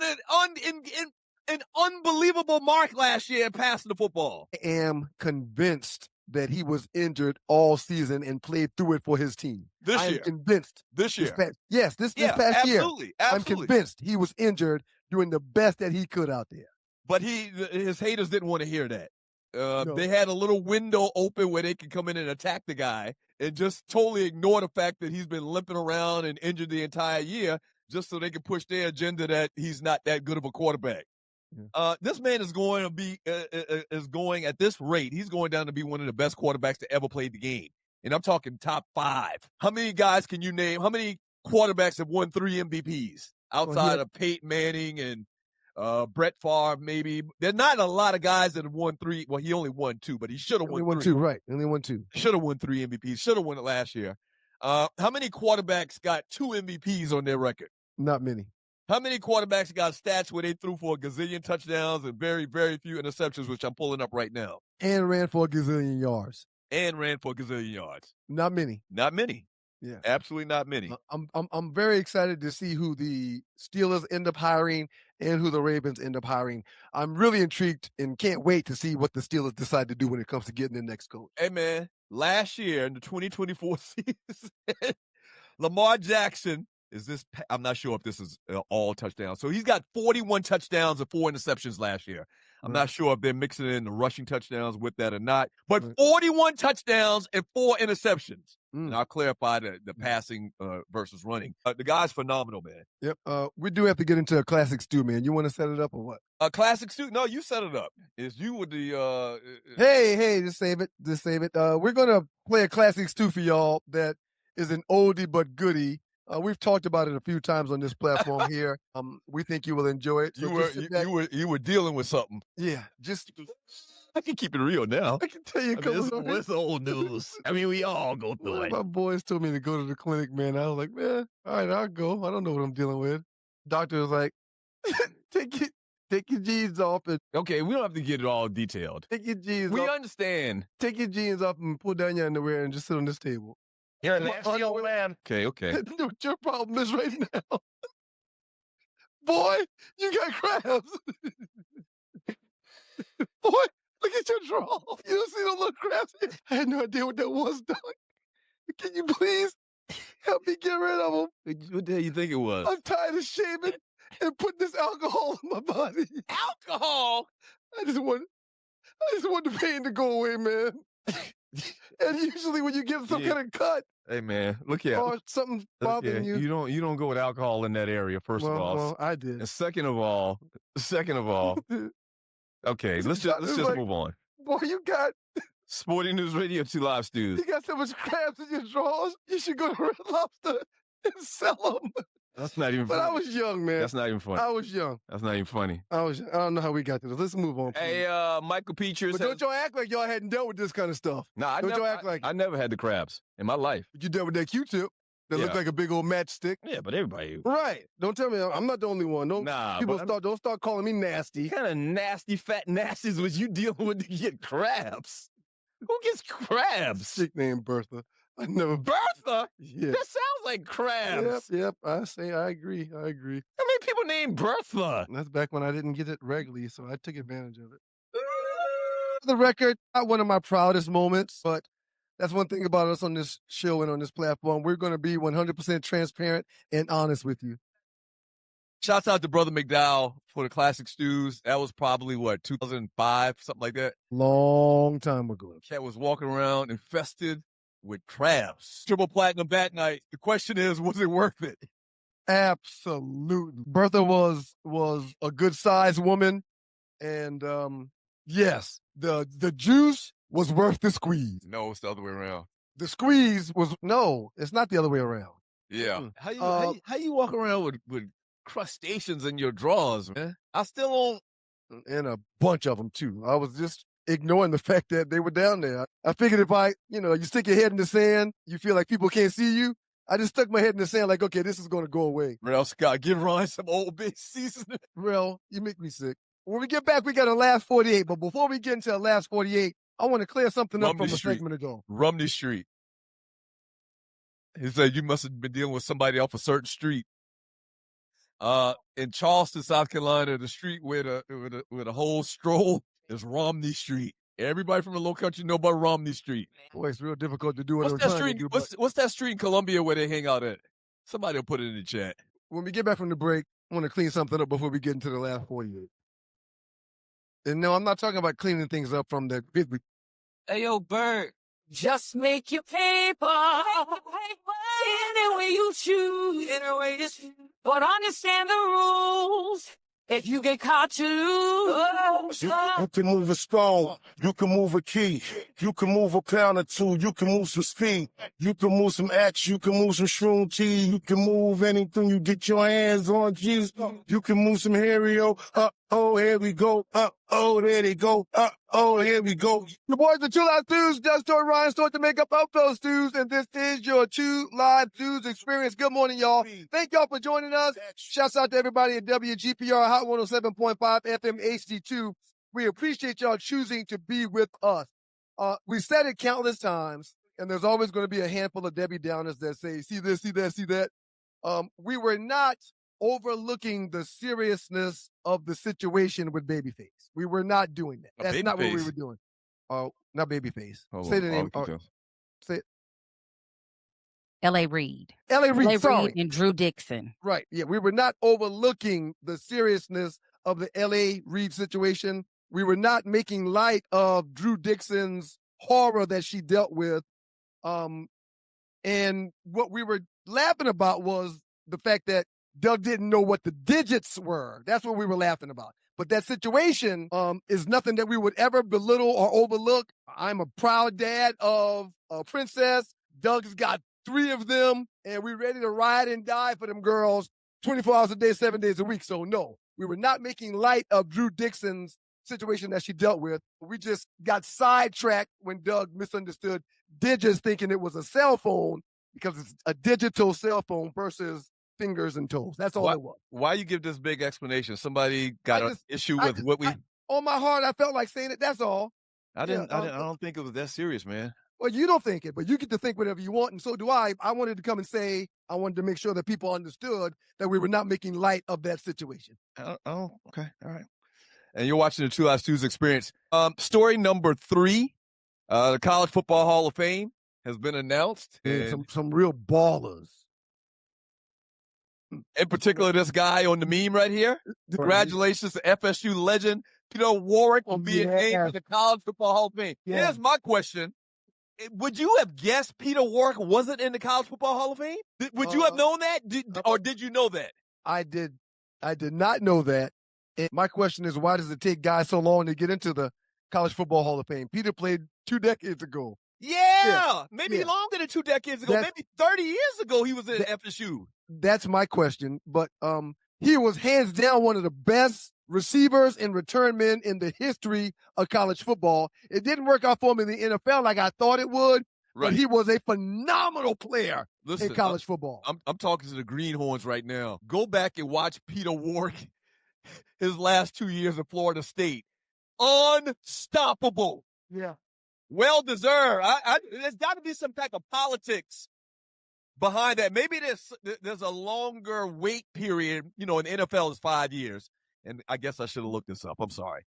an unbelievable mark last year in passing the football. I am convinced that he was injured all season and played through it for his team. This year. I'm convinced. This year. This past year. Absolutely. I'm convinced he was injured, doing the best that he could out there. But his haters didn't want to hear that. No. They had a little window open where they could come in and attack the guy and just totally ignore the fact that he's been limping around and injured the entire year, just so they could push their agenda that he's not that good of a quarterback. Yeah. This man is going to be at this rate, he's going down to be one of the best quarterbacks to ever play the game. And I'm talking top 5. How many guys can you name? How many quarterbacks have won 3 MVPs outside of Peyton Manning and Brett Favre? Maybe there's not a lot of guys that have won 3. Well, he only won 2, but he should have won 3. 2, right? Only won 2. Should have won 3 MVPs. Should have won it last year. How many quarterbacks got 2 MVPs on their record? Not many. How many quarterbacks got stats where they threw for a gazillion touchdowns and very, very few interceptions, which I'm pulling up right now? And ran for a gazillion yards. and ran for a gazillion yards. Not many. Not many. Yeah. Absolutely not many. I'm very excited to see who the Steelers end up hiring and who the Ravens end up hiring. I'm really intrigued and can't wait to see what the Steelers decide to do when it comes to getting their next coach. Hey, man, last year in the 2024 season, Lamar Jackson I'm not sure if this is all touchdowns. So he's got 41 touchdowns and 4 interceptions last year. I'm not sure if they're mixing in the rushing touchdowns with that or not, but 41 touchdowns and 4 interceptions. And I'll clarify the passing versus running. The guy's phenomenal, man. Yep. We do have to get into a classic stew, man. You want to set it up or what? A classic stew? No, you set it up. Is you with the Hey, just save it. Just save it. We're gonna play a classic stew for y'all that is an oldie but goodie. We've talked about it a few times on this platform here. We think you will enjoy it. So you were dealing with something. Yeah, just I can keep it real now. I can tell you a couple stories. It's old news. I mean, we all go through it. My boys told me to go to the clinic, man. I was like, man, all right, I'll go. I don't know what I'm dealing with. Doctor was like, take your jeans off and okay, we don't have to get it all detailed. take your jeans off. We understand. Take your jeans off and pull down your underwear and just sit on this table. You're a nasty old man. Okay. That's what your problem is right now. Boy, you got crabs. Boy, look at your draw. You don't see those little crabs? I had no idea what that was, dog. Can you please help me get rid of them? What the hell you think it was? I'm tired of shaving and putting this alcohol in my body. Alcohol? I just want the pain to go away, man. And usually when you get some kind of cut, hey man, look here. Or something's bothering you. You don't go with alcohol in that area. First of all, well, I did. And second of all, okay, let's just move on. Boy, you got Sporting News Radio 2 Live Stews. You got so much crabs in your drawers. You should go to Red Lobster and sell them. That's not even funny. But I was young, man. That's not even funny. I was young. That's not even funny. I don't know how we got to this. Let's move on. Please. Hey, Michael Peters. But don't y'all act like y'all hadn't dealt with this kind of stuff. Nah, I never had the crabs in my life. But you dealt with that Q-tip that looked like a big old matchstick. Yeah, but everybody. Right. Don't tell me I'm not the only one. Don't start calling me nasty. What kind of nasty, fat nasties was you dealing with to get crabs? Who gets crabs? Chick named Bertha. I never. Bertha? Yeah. That sounds like crabs. Yep. I agree. How many people named Bertha? That's back when I didn't get it regularly, so I took advantage of it. For the record, not one of my proudest moments, but that's one thing about us on this show and on this platform. We're going to be 100% transparent and honest with you. Shouts out to Brother McDowell for the classic stews. That was probably, 2005, something like that? Long time ago. Cat was walking around infested with crabs. Triple platinum bat night. The question is, was it worth it? Absolutely. Bertha was a good-sized woman, and yes, the juice was worth the squeeze. No, it's the other way around. The squeeze was it's not the other way around. Yeah. How you walk around with crustaceans in your drawers, man? I still don't. And a bunch of them too. I was just ignoring the fact that they were down there. I figured if you stick your head in the sand, you feel like people can't see you. I just stuck my head in the sand like, okay, this is going to go away. Rel Scott, give Ryan some Old Bay seasoning. Rel, you make me sick. When we get back, we got a last 48. But before we get into a last 48, I want to clear something up from a segment ago. Rumney Street. He said you must have been dealing with somebody off a certain street. In Charleston, South Carolina, the street where the whole stroll is Romney Street. Everybody from the low country know about Romney Street. Boy, it's real difficult to do. What's that street? What's that street in Columbia where they hang out at? Somebody will put it in the chat. When we get back from the break, I want to clean something up before we get into the last 48. And no, I'm not talking about cleaning things up from the big. Hey, yo, Bird, just make your paper any way you choose. But understand the rules. If you get caught, you lose. You can move a stone. You can move a key. You can move a pound or two. You can move some speed. You can move some axe. You can move some shroom tea. You can move anything you get your hands on. Jesus. You can move some Hario. Oh, here we go. Oh, there they go. Oh, here we go. The boys, the 2 Live Stews, Doug Story, Ryan Story to make up of those stews, and this is your 2 Live Stews experience. Good morning, y'all. Thank y'all for joining us. Shouts out to everybody at WGPR Hot 107.5 FM HD2. We appreciate y'all choosing to be with us. We said it countless times, and there's always going to be a handful of Debbie Downers that say, see this, see that, see that. We were not overlooking the seriousness of the situation with Babyface. We were not doing that. That's not what we were doing. Oh, not Babyface. Say the name. Say it. L.A. Reid. L.A. Reid, sorry. Reid and Drew Dixon. Right. Yeah, we were not overlooking the seriousness of the L.A. Reid situation. We were not making light of Drew Dixon's horror that she dealt with. And what we were laughing about was the fact that Doug didn't know what the digits were. That's what we were laughing about. But that situation is nothing that we would ever belittle or overlook. I'm a proud dad of a princess. Doug's got 3 of them, and we're ready to ride and die for them girls 24 hours a day, 7 days a week. So no, we were not making light of Drew Dixon's situation that she dealt with. We just got sidetracked when Doug misunderstood digits, thinking it was a cell phone because it's a digital cell phone versus fingers and toes. That's all it was. Why you give this big explanation? Somebody got an issue with what we... On my heart, I felt like saying it. That's all. I don't think it was that serious, man. Well, you don't think it, but you get to think whatever you want, and so do I. I wanted to come and say, I wanted to make sure that people understood that we were not making light of that situation. Okay. All right. And you're watching the 2 Live Stews Experience. Story number 3, the College Football Hall of Fame has been announced. Yeah, some real ballers. In particular, this guy on the meme right here. Congratulations to FSU legend Peter Warrick on being named to the College Football Hall of Fame. Yeah. Here's my question. Would you have guessed Peter Warrick wasn't in the College Football Hall of Fame? Would you have known that? Or did you know that? I did not know that. And my question is, why does it take guys so long to get into the College Football Hall of Fame? Peter played 2 decades ago. Yeah. Maybe longer than 2 decades ago. Maybe 30 years ago he was in FSU. That's my question. But he was hands down one of the best receivers and return men in the history of college football. It didn't work out for him in the NFL like I thought it would, but he was a phenomenal player in college football. I'm talking to the Greenhorns right now. Go back and watch Peter Warrick his last 2 years at Florida State. Unstoppable. Yeah. Well deserved. There's got to be some type of politics behind that. Maybe there's a longer wait period. You know, in the NFL is 5 years. And I guess I should have looked this up. I'm sorry.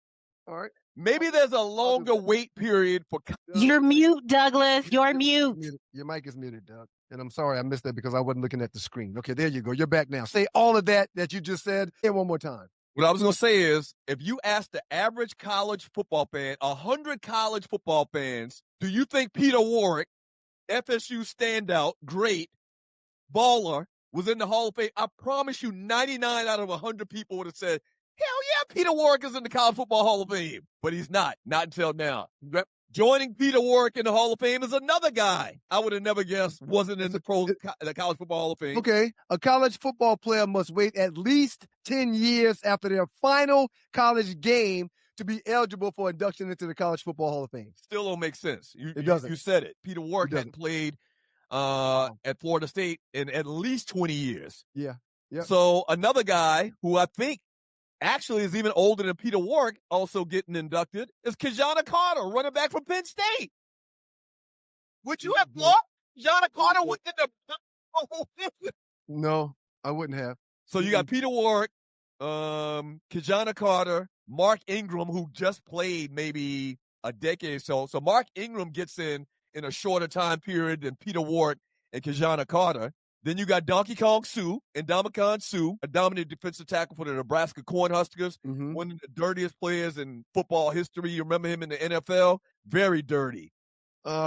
All right. Maybe there's a longer wait period for... You're mute, Douglas. You're mute. Your mic is muted, Doug. And I'm sorry I missed that because I wasn't looking at the screen. Okay, there you go. You're back now. Say all of that you just said. Say it one more time. What I was going to say is, if you ask the average college football fan, 100 college football fans, do you think Peter Warrick, FSU standout, great, baller, was in the Hall of Fame? I promise you 99 out of 100 people would have said, hell yeah, Peter Warrick is in the College Football Hall of Fame. But he's not until now. Joining Peter Warrick in the Hall of Fame is another guy I would have never guessed wasn't in the College Football Hall of Fame. Okay, a college football player must wait at least 10 years after their final college game to be eligible for induction into the College Football Hall of Fame. Still don't make sense. It doesn't. You said it. Peter Warrick hadn't played at Florida State in at least 20 years. Yeah. So another guy who I think actually is even older than Peter Warrick also getting inducted is Kajana Carter, running back from Penn State. Would you have thought Kajana Carter was in the... No, I wouldn't have. So you got Peter Warrick, Kajana Carter, Mark Ingram, who just played maybe a decade or so. So Mark Ingram gets in a shorter time period than Peter Warrick and Kajana Carter. Then you got Donkey Kong Sue and Ndamukong Suh, a dominant defensive tackle for the Nebraska Cornhuskers, one of the dirtiest players in football history. You remember him in the NFL? Very dirty.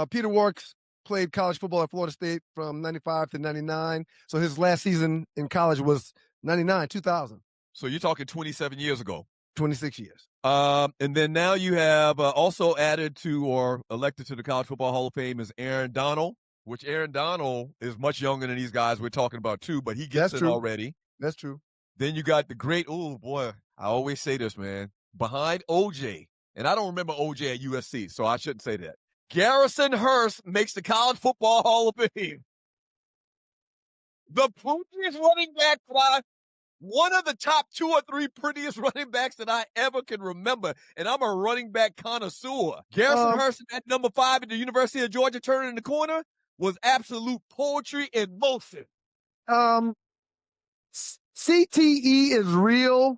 Peter Warrick played college football at Florida State from 95 to 99. So his last season in college was 99, 2000. So you're talking 27 years ago. 26 years. And then now you have also added to or elected to the College Football Hall of Fame is Aaron Donald, which Aaron Donald is much younger than these guys we're talking about too, but he gets it already. That's true. Then you got the great, oh boy, I always say this, man, behind OJ, and I don't remember OJ at USC, so I shouldn't say that. Garrison Hurst makes the College Football Hall of Fame. The Patriots running back fly. one of the top 2 or 3 prettiest running backs that I ever can remember, and I'm a running back connoisseur. Garrison Hurst at number 5 at the University of Georgia turning in the corner was absolute poetry in motion. CTE is real,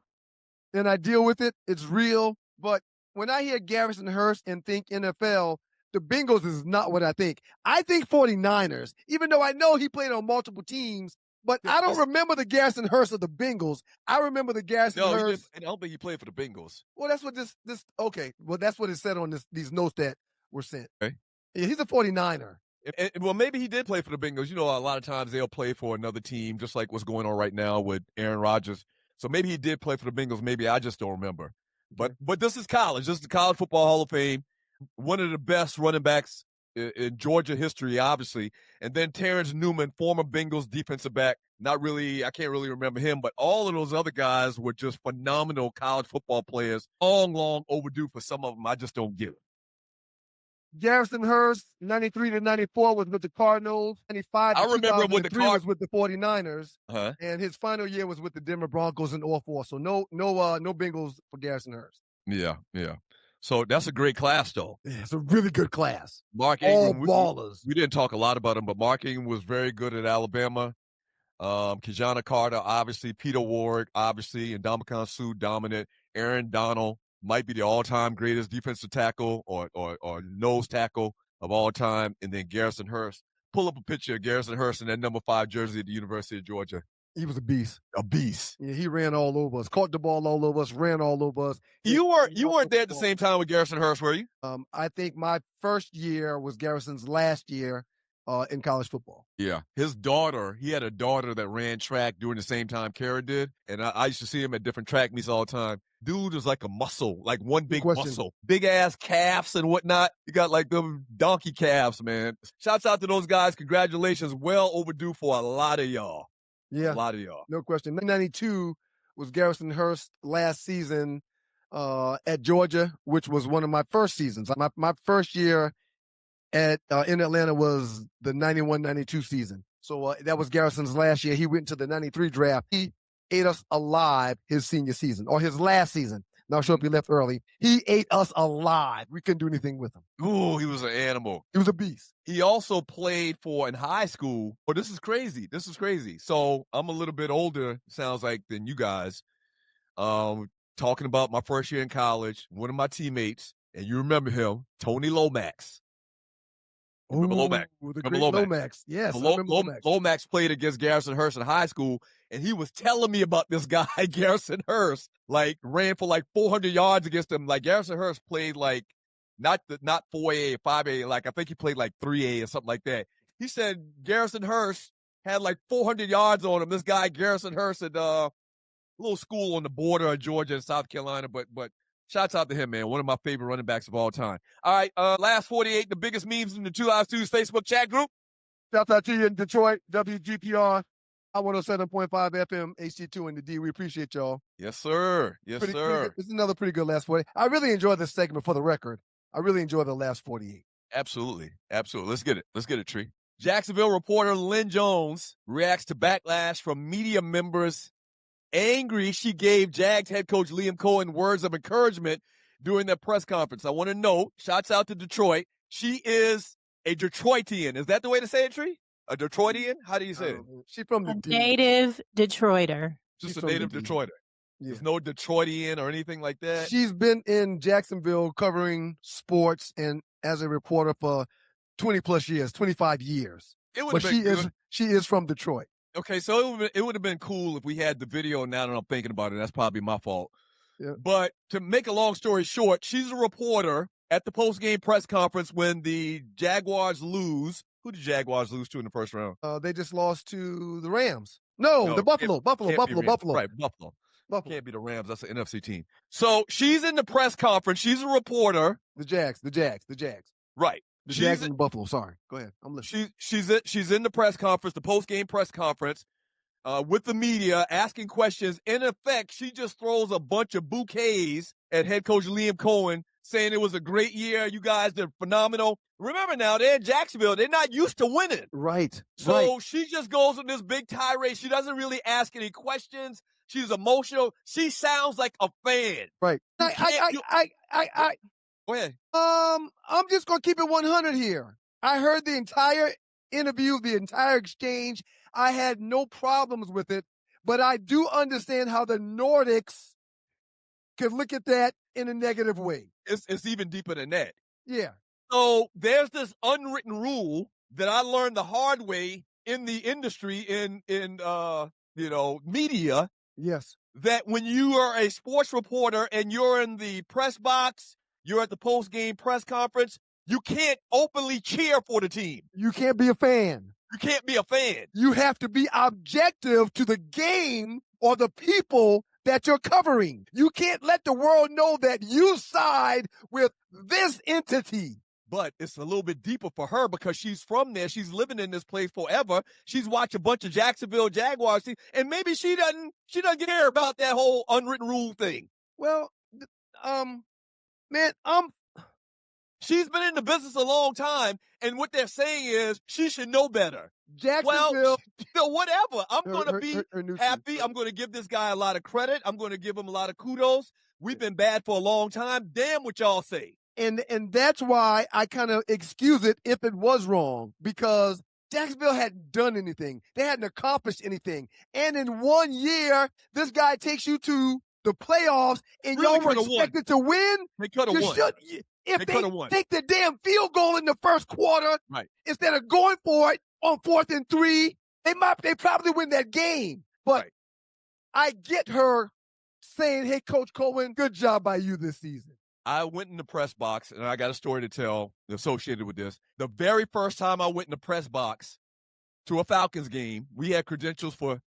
and I deal with it. It's real. But when I hear Garrison Hurst and think NFL, the Bengals is not what I think. I think 49ers, even though I know he played on multiple teams, but I don't remember the Garrison Hurst of the Bengals. I remember the Garrison Hurst. I don't think he played for the Bengals. Well, that's what okay. Well, that's what it said on these notes that were sent. Okay. Yeah, he's a 49er. Well, maybe he did play for the Bengals. You know, a lot of times they'll play for another team, just like what's going on right now with Aaron Rodgers. So maybe he did play for the Bengals. Maybe I just don't remember. But this is college. This is the College Football Hall of Fame. One of the best running backs in Georgia history, obviously. And then Terrence Newman, former Bengals defensive back. I can't really remember him, but all of those other guys were just phenomenal college football players. Long overdue for some of them. I just don't get it. Garrison Hurst, 93 to 94 was with the Cardinals. 95 to I remember him with the was with the 49ers. Uh-huh. And his final year was with the Denver Broncos in 04. So no Bengals for Garrison Hurst. Yeah. So that's a great class, though. Yeah, it's a really good class. Mark All Ingram, ballers. we didn't talk a lot about him, but Mark Ingram was very good at Alabama. Kijana Carter, obviously. Peter Ward, obviously. And Ndamukong Suh, dominant. Aaron Donald might be the all-time greatest defensive tackle or nose tackle of all time. And then Garrison Hurst. Pull up a picture of Garrison Hurst in that number 5 jersey at the University of Georgia. He was a beast. A beast. Yeah, he ran all over us, caught the ball all over us, ran all over us. You weren't there at the same time with Garrison Hurst, were you? I think my first year was Garrison's last year in college football. Yeah. He had a daughter that ran track during the same time Kara did. And I used to see him at different track meets all the time. Dude is like a muscle, like one big muscle. Big ass calves and whatnot. You got like them donkey calves, man. Shouts out to those guys. Congratulations. Well overdue for a lot of y'all. Yeah. A lot of y'all. No question. 1992 was Garrison Hurst's last season at Georgia, which was one of my first seasons. My first year in Atlanta was the 91-92 season. So that was Garrison's last year. He went to the 93 draft. He ate us alive his senior season or his last season. Not sure if he left early. He ate us alive. We couldn't do anything with him. Ooh, he was an animal. He was a beast. He also played in high school. Oh, this is crazy. So I'm a little bit older, sounds like, than you guys. Talking about my first year in college, one of my teammates, and you remember him, Tony Lomax. Remember Lomax? Lomax. Yes, Lomax played against Garrison Hurst in high school, and he was telling me about this guy, Garrison Hurst, like ran for like 400 yards against him. Like Garrison Hurst played like not 4A, 5A, like I think he played like 3A or something like that. He said Garrison Hurst had like 400 yards on him. This guy, Garrison Hurst, at a little school on the border of Georgia and South Carolina, but shouts out to him, man. One of my favorite running backs of all time. All right, last 48, the biggest memes in the 2 Live Stews Facebook chat group. Shouts out to you in Detroit, WGPR, 107.5 FM, HD2 in the D. We appreciate y'all. Yes, sir. Pretty good. It's another pretty good last 40. I really enjoyed this segment for the record. I really enjoyed the last 48. Absolutely. Let's get it, Tree. Jacksonville reporter Lynn Jones reacts to backlash from media members. Angry, she gave Jags head coach Liam Cohen words of encouragement during their press conference. I want to note, shouts out to Detroit. She is a Detroitian. Is that the way to say it, Tree? A Detroitian? How do you say it? She's from the native Detroiter. Just a native Detroiter. Yeah. There's no Detroitian or anything like that. She's been in Jacksonville covering sports and as a reporter for 20 plus years, 25 years. But she is from Detroit. Okay, so it would have been cool if we had the video. Now that I'm thinking about it, that's probably my fault. Yeah. But to make a long story short, she's a reporter at the post-game press conference when the Jaguars lose. Who did Jaguars lose to in the first round? They just lost to the Rams. No, the Buffalo. Buffalo. Right, Buffalo. Can't be the Rams. That's an NFC team. So she's in the press conference. She's a reporter. The Jags. Right. The Jags and Buffalo. Sorry. Go ahead. I'm listening. She's in the press conference, the post-game press conference, with the media, asking questions. In effect, she just throws a bunch of bouquets at head coach Liam Cohen saying it was a great year. You guys did phenomenal. Remember now, they're in Jacksonville. They're not used to winning. Right. So she just goes on this big tirade. She doesn't really ask any questions. She's emotional. She sounds like a fan. Right. Go ahead. I'm just gonna keep it 100 here. I heard the entire interview, the entire exchange. I had no problems with it, but I do understand how the Nordics could look at that in a negative way. It's even deeper than that. Yeah. So there's this unwritten rule that I learned the hard way in the industry, in media. Yes. That when you are a sports reporter and you're in the press box, you're at the post-game press conference, you can't openly cheer for the team. You can't be a fan. You can't be a fan. You have to be objective to the game or the people that you're covering. You can't let the world know that you side with this entity. But it's a little bit deeper for her because she's from there. She's living in this place forever. She's watched a bunch of Jacksonville Jaguars, and maybe she doesn't care about that whole unwritten rule thing. Well, she's been in the business a long time, and what they're saying is she should know better. Jacksonville. Well, whatever. I'm going to be happy. Team. I'm going to give this guy a lot of credit. I'm going to give him a lot of kudos. We've been bad for a long time. Damn what y'all say. And that's why I kind of excuse it if it was wrong, because Jacksonville hadn't done anything. They hadn't accomplished anything. And in 1 year, this guy takes you to the playoffs, and Really y'all were expected to win. They could have won. If they take the damn field goal in the first quarter, right, instead of going for it on 4th and 3, they probably win that game. But right. I get her saying, "Hey, Coach Coleman, good job by you this season." I went in the press box, and I got a story to tell associated with this. The very first time I went in the press box to a Falcons game, we had credentials for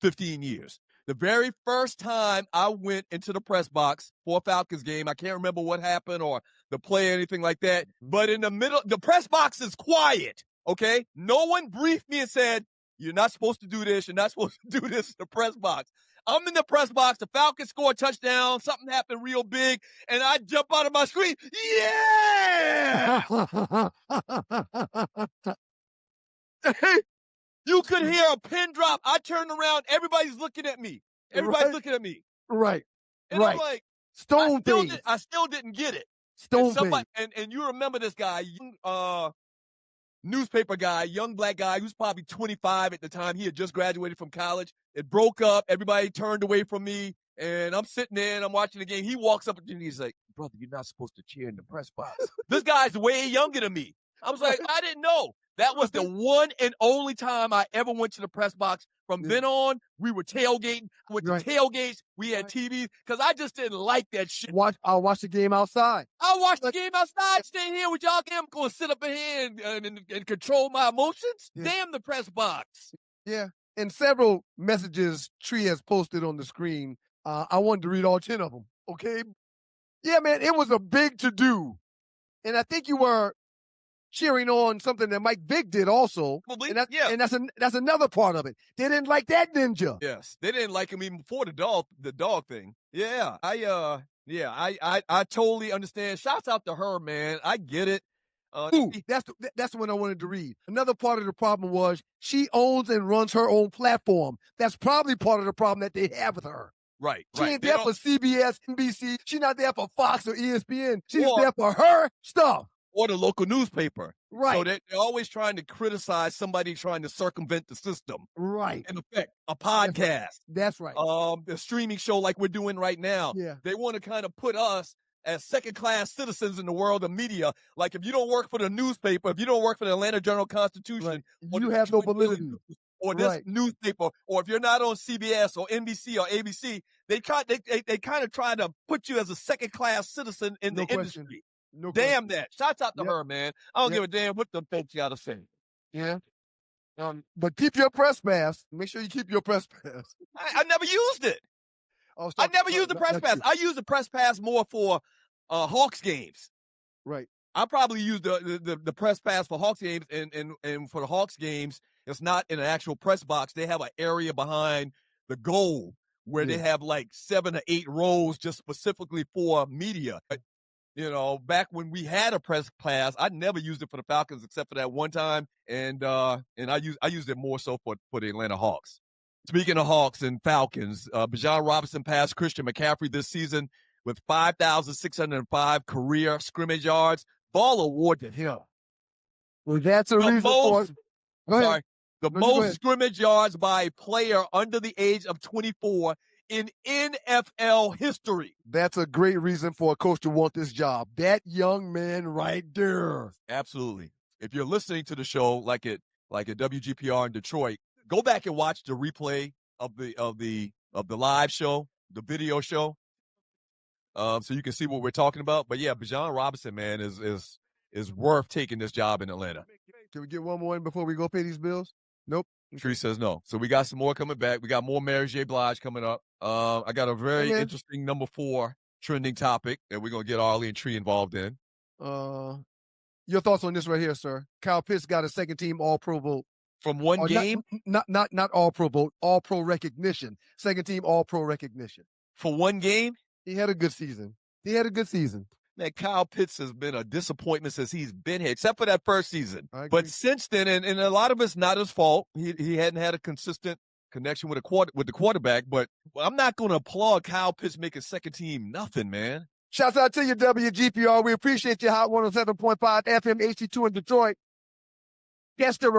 15 years. The very first time I went into the press box for a Falcons game, I can't remember what happened or the play or anything like that, but in the middle, the press box is quiet, okay? No one briefed me and said, you're not supposed to do this, you're not supposed to do this in the press box. I'm in the press box, the Falcons score a touchdown, something happened real big, and I jump out of my screen, yeah! You could hear a pin drop. I turned around, everybody's looking at me. Everybody's looking at me. Right. And I'm like, I still didn't get it. And you remember this guy, newspaper guy, young black guy, he was probably 25 at the time. He had just graduated from college. It broke up. Everybody turned away from me. And I'm sitting there and I'm watching the game. He walks up and he's like, brother, you're not supposed to cheer in the press box. This guy's way younger than me. I was like, I didn't know. That was the one and only time I ever went to the press box. From then on, we were tailgating. With the tailgates, we had TVs because I just didn't like that shit. I'll watch the game outside. I'll watch the game outside, stay here with y'all. I'm going to sit up in here and control my emotions. Yeah. Damn the press box. Yeah. And several messages Tree has posted on the screen. I wanted to read all 10 of them. Okay. Yeah, man, it was a big to-do. And I think you were cheering on something that Mike Vick did also. Probably, and that's another part of it. They didn't like that ninja. Yes, they didn't like him even before the dog thing. Yeah, I totally understand. Shouts out to her, man. I get it. That's the one I wanted to read. Another part of the problem was she owns and runs her own platform. That's probably part of the problem that they have with her. Right. She ain't there for CBS, NBC. She's not there for Fox or ESPN. She's there for her stuff. Or the local newspaper. Right. So they're always trying to criticize somebody trying to circumvent the system. Right. In effect, a podcast. That's right. A streaming show like we're doing right now. Yeah. They want to kind of put us as second-class citizens in the world of media. Like if you don't work for the newspaper, if you don't work for the Atlanta Journal-Constitution. Right. You have no validity. Or this newspaper, or if you're not on CBS or NBC or ABC, they kind of try to put you as a second-class citizen in the industry. No damn that. Shouts out to her, man. I don't give a damn what the folks got to say. Yeah. But keep your press pass. Make sure you keep your press pass. I never used it. I never used the press pass. I use the press pass more for Hawks games. Right. I probably use the press pass for Hawks games, and for the Hawks games, it's not in an actual press box. They have an area behind the goal where they have like 7 or 8 rows just specifically for media. You know, back when we had a press pass, I never used it for the Falcons except for that one time, and I used it more so for the Atlanta Hawks. Speaking of Hawks and Falcons, Bijan Robinson passed Christian McCaffrey this season with 5,605 career scrimmage yards. Ball award to him. Well, that's a reason for it. Go ahead. Sorry, the most scrimmage yards by a player under the age of 24 in NFL history. That's a great reason for a coach to want this job. That young man right there. Absolutely. If you're listening to the show like at WGPR in Detroit, go back and watch the replay of the live show, the video show, so you can see what we're talking about. But yeah, Bijan Robinson, man, is worth taking this job in Atlanta. Can we get one more in before we go pay these bills? Nope. Tree says no. So we got some more coming back. We got more Mary J. Blige coming up. I got a very interesting number 4 trending topic that we're going to get Arlie and Tree involved in. Your thoughts on this right here, sir? Kyle Pitts got a second team All-Pro vote. From one game? Not All-Pro vote, All-Pro recognition. Second team All-Pro recognition. For one game? He had a good season. Man, Kyle Pitts has been a disappointment since he's been here, except for that first season. But since then, and a lot of it's not his fault. He hadn't had a consistent connection with the quarterback. But I'm not going to applaud Kyle Pitts making second team nothing, man. Shouts out to you, WGPR. We appreciate you. Hot 107.5 FM HD2 in Detroit. Catch the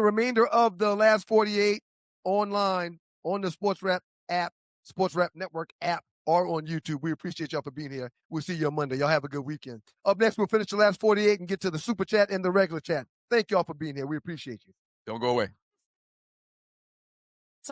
remainder of the last 48 online on the Sports Rap app, Sports Rap Network app, or on YouTube. We appreciate y'all for being here. We'll see you on Monday. Y'all have a good weekend. Up next, we'll finish the last 48 and get to the super chat and the regular chat. Thank y'all for being here. We appreciate you. Don't go away.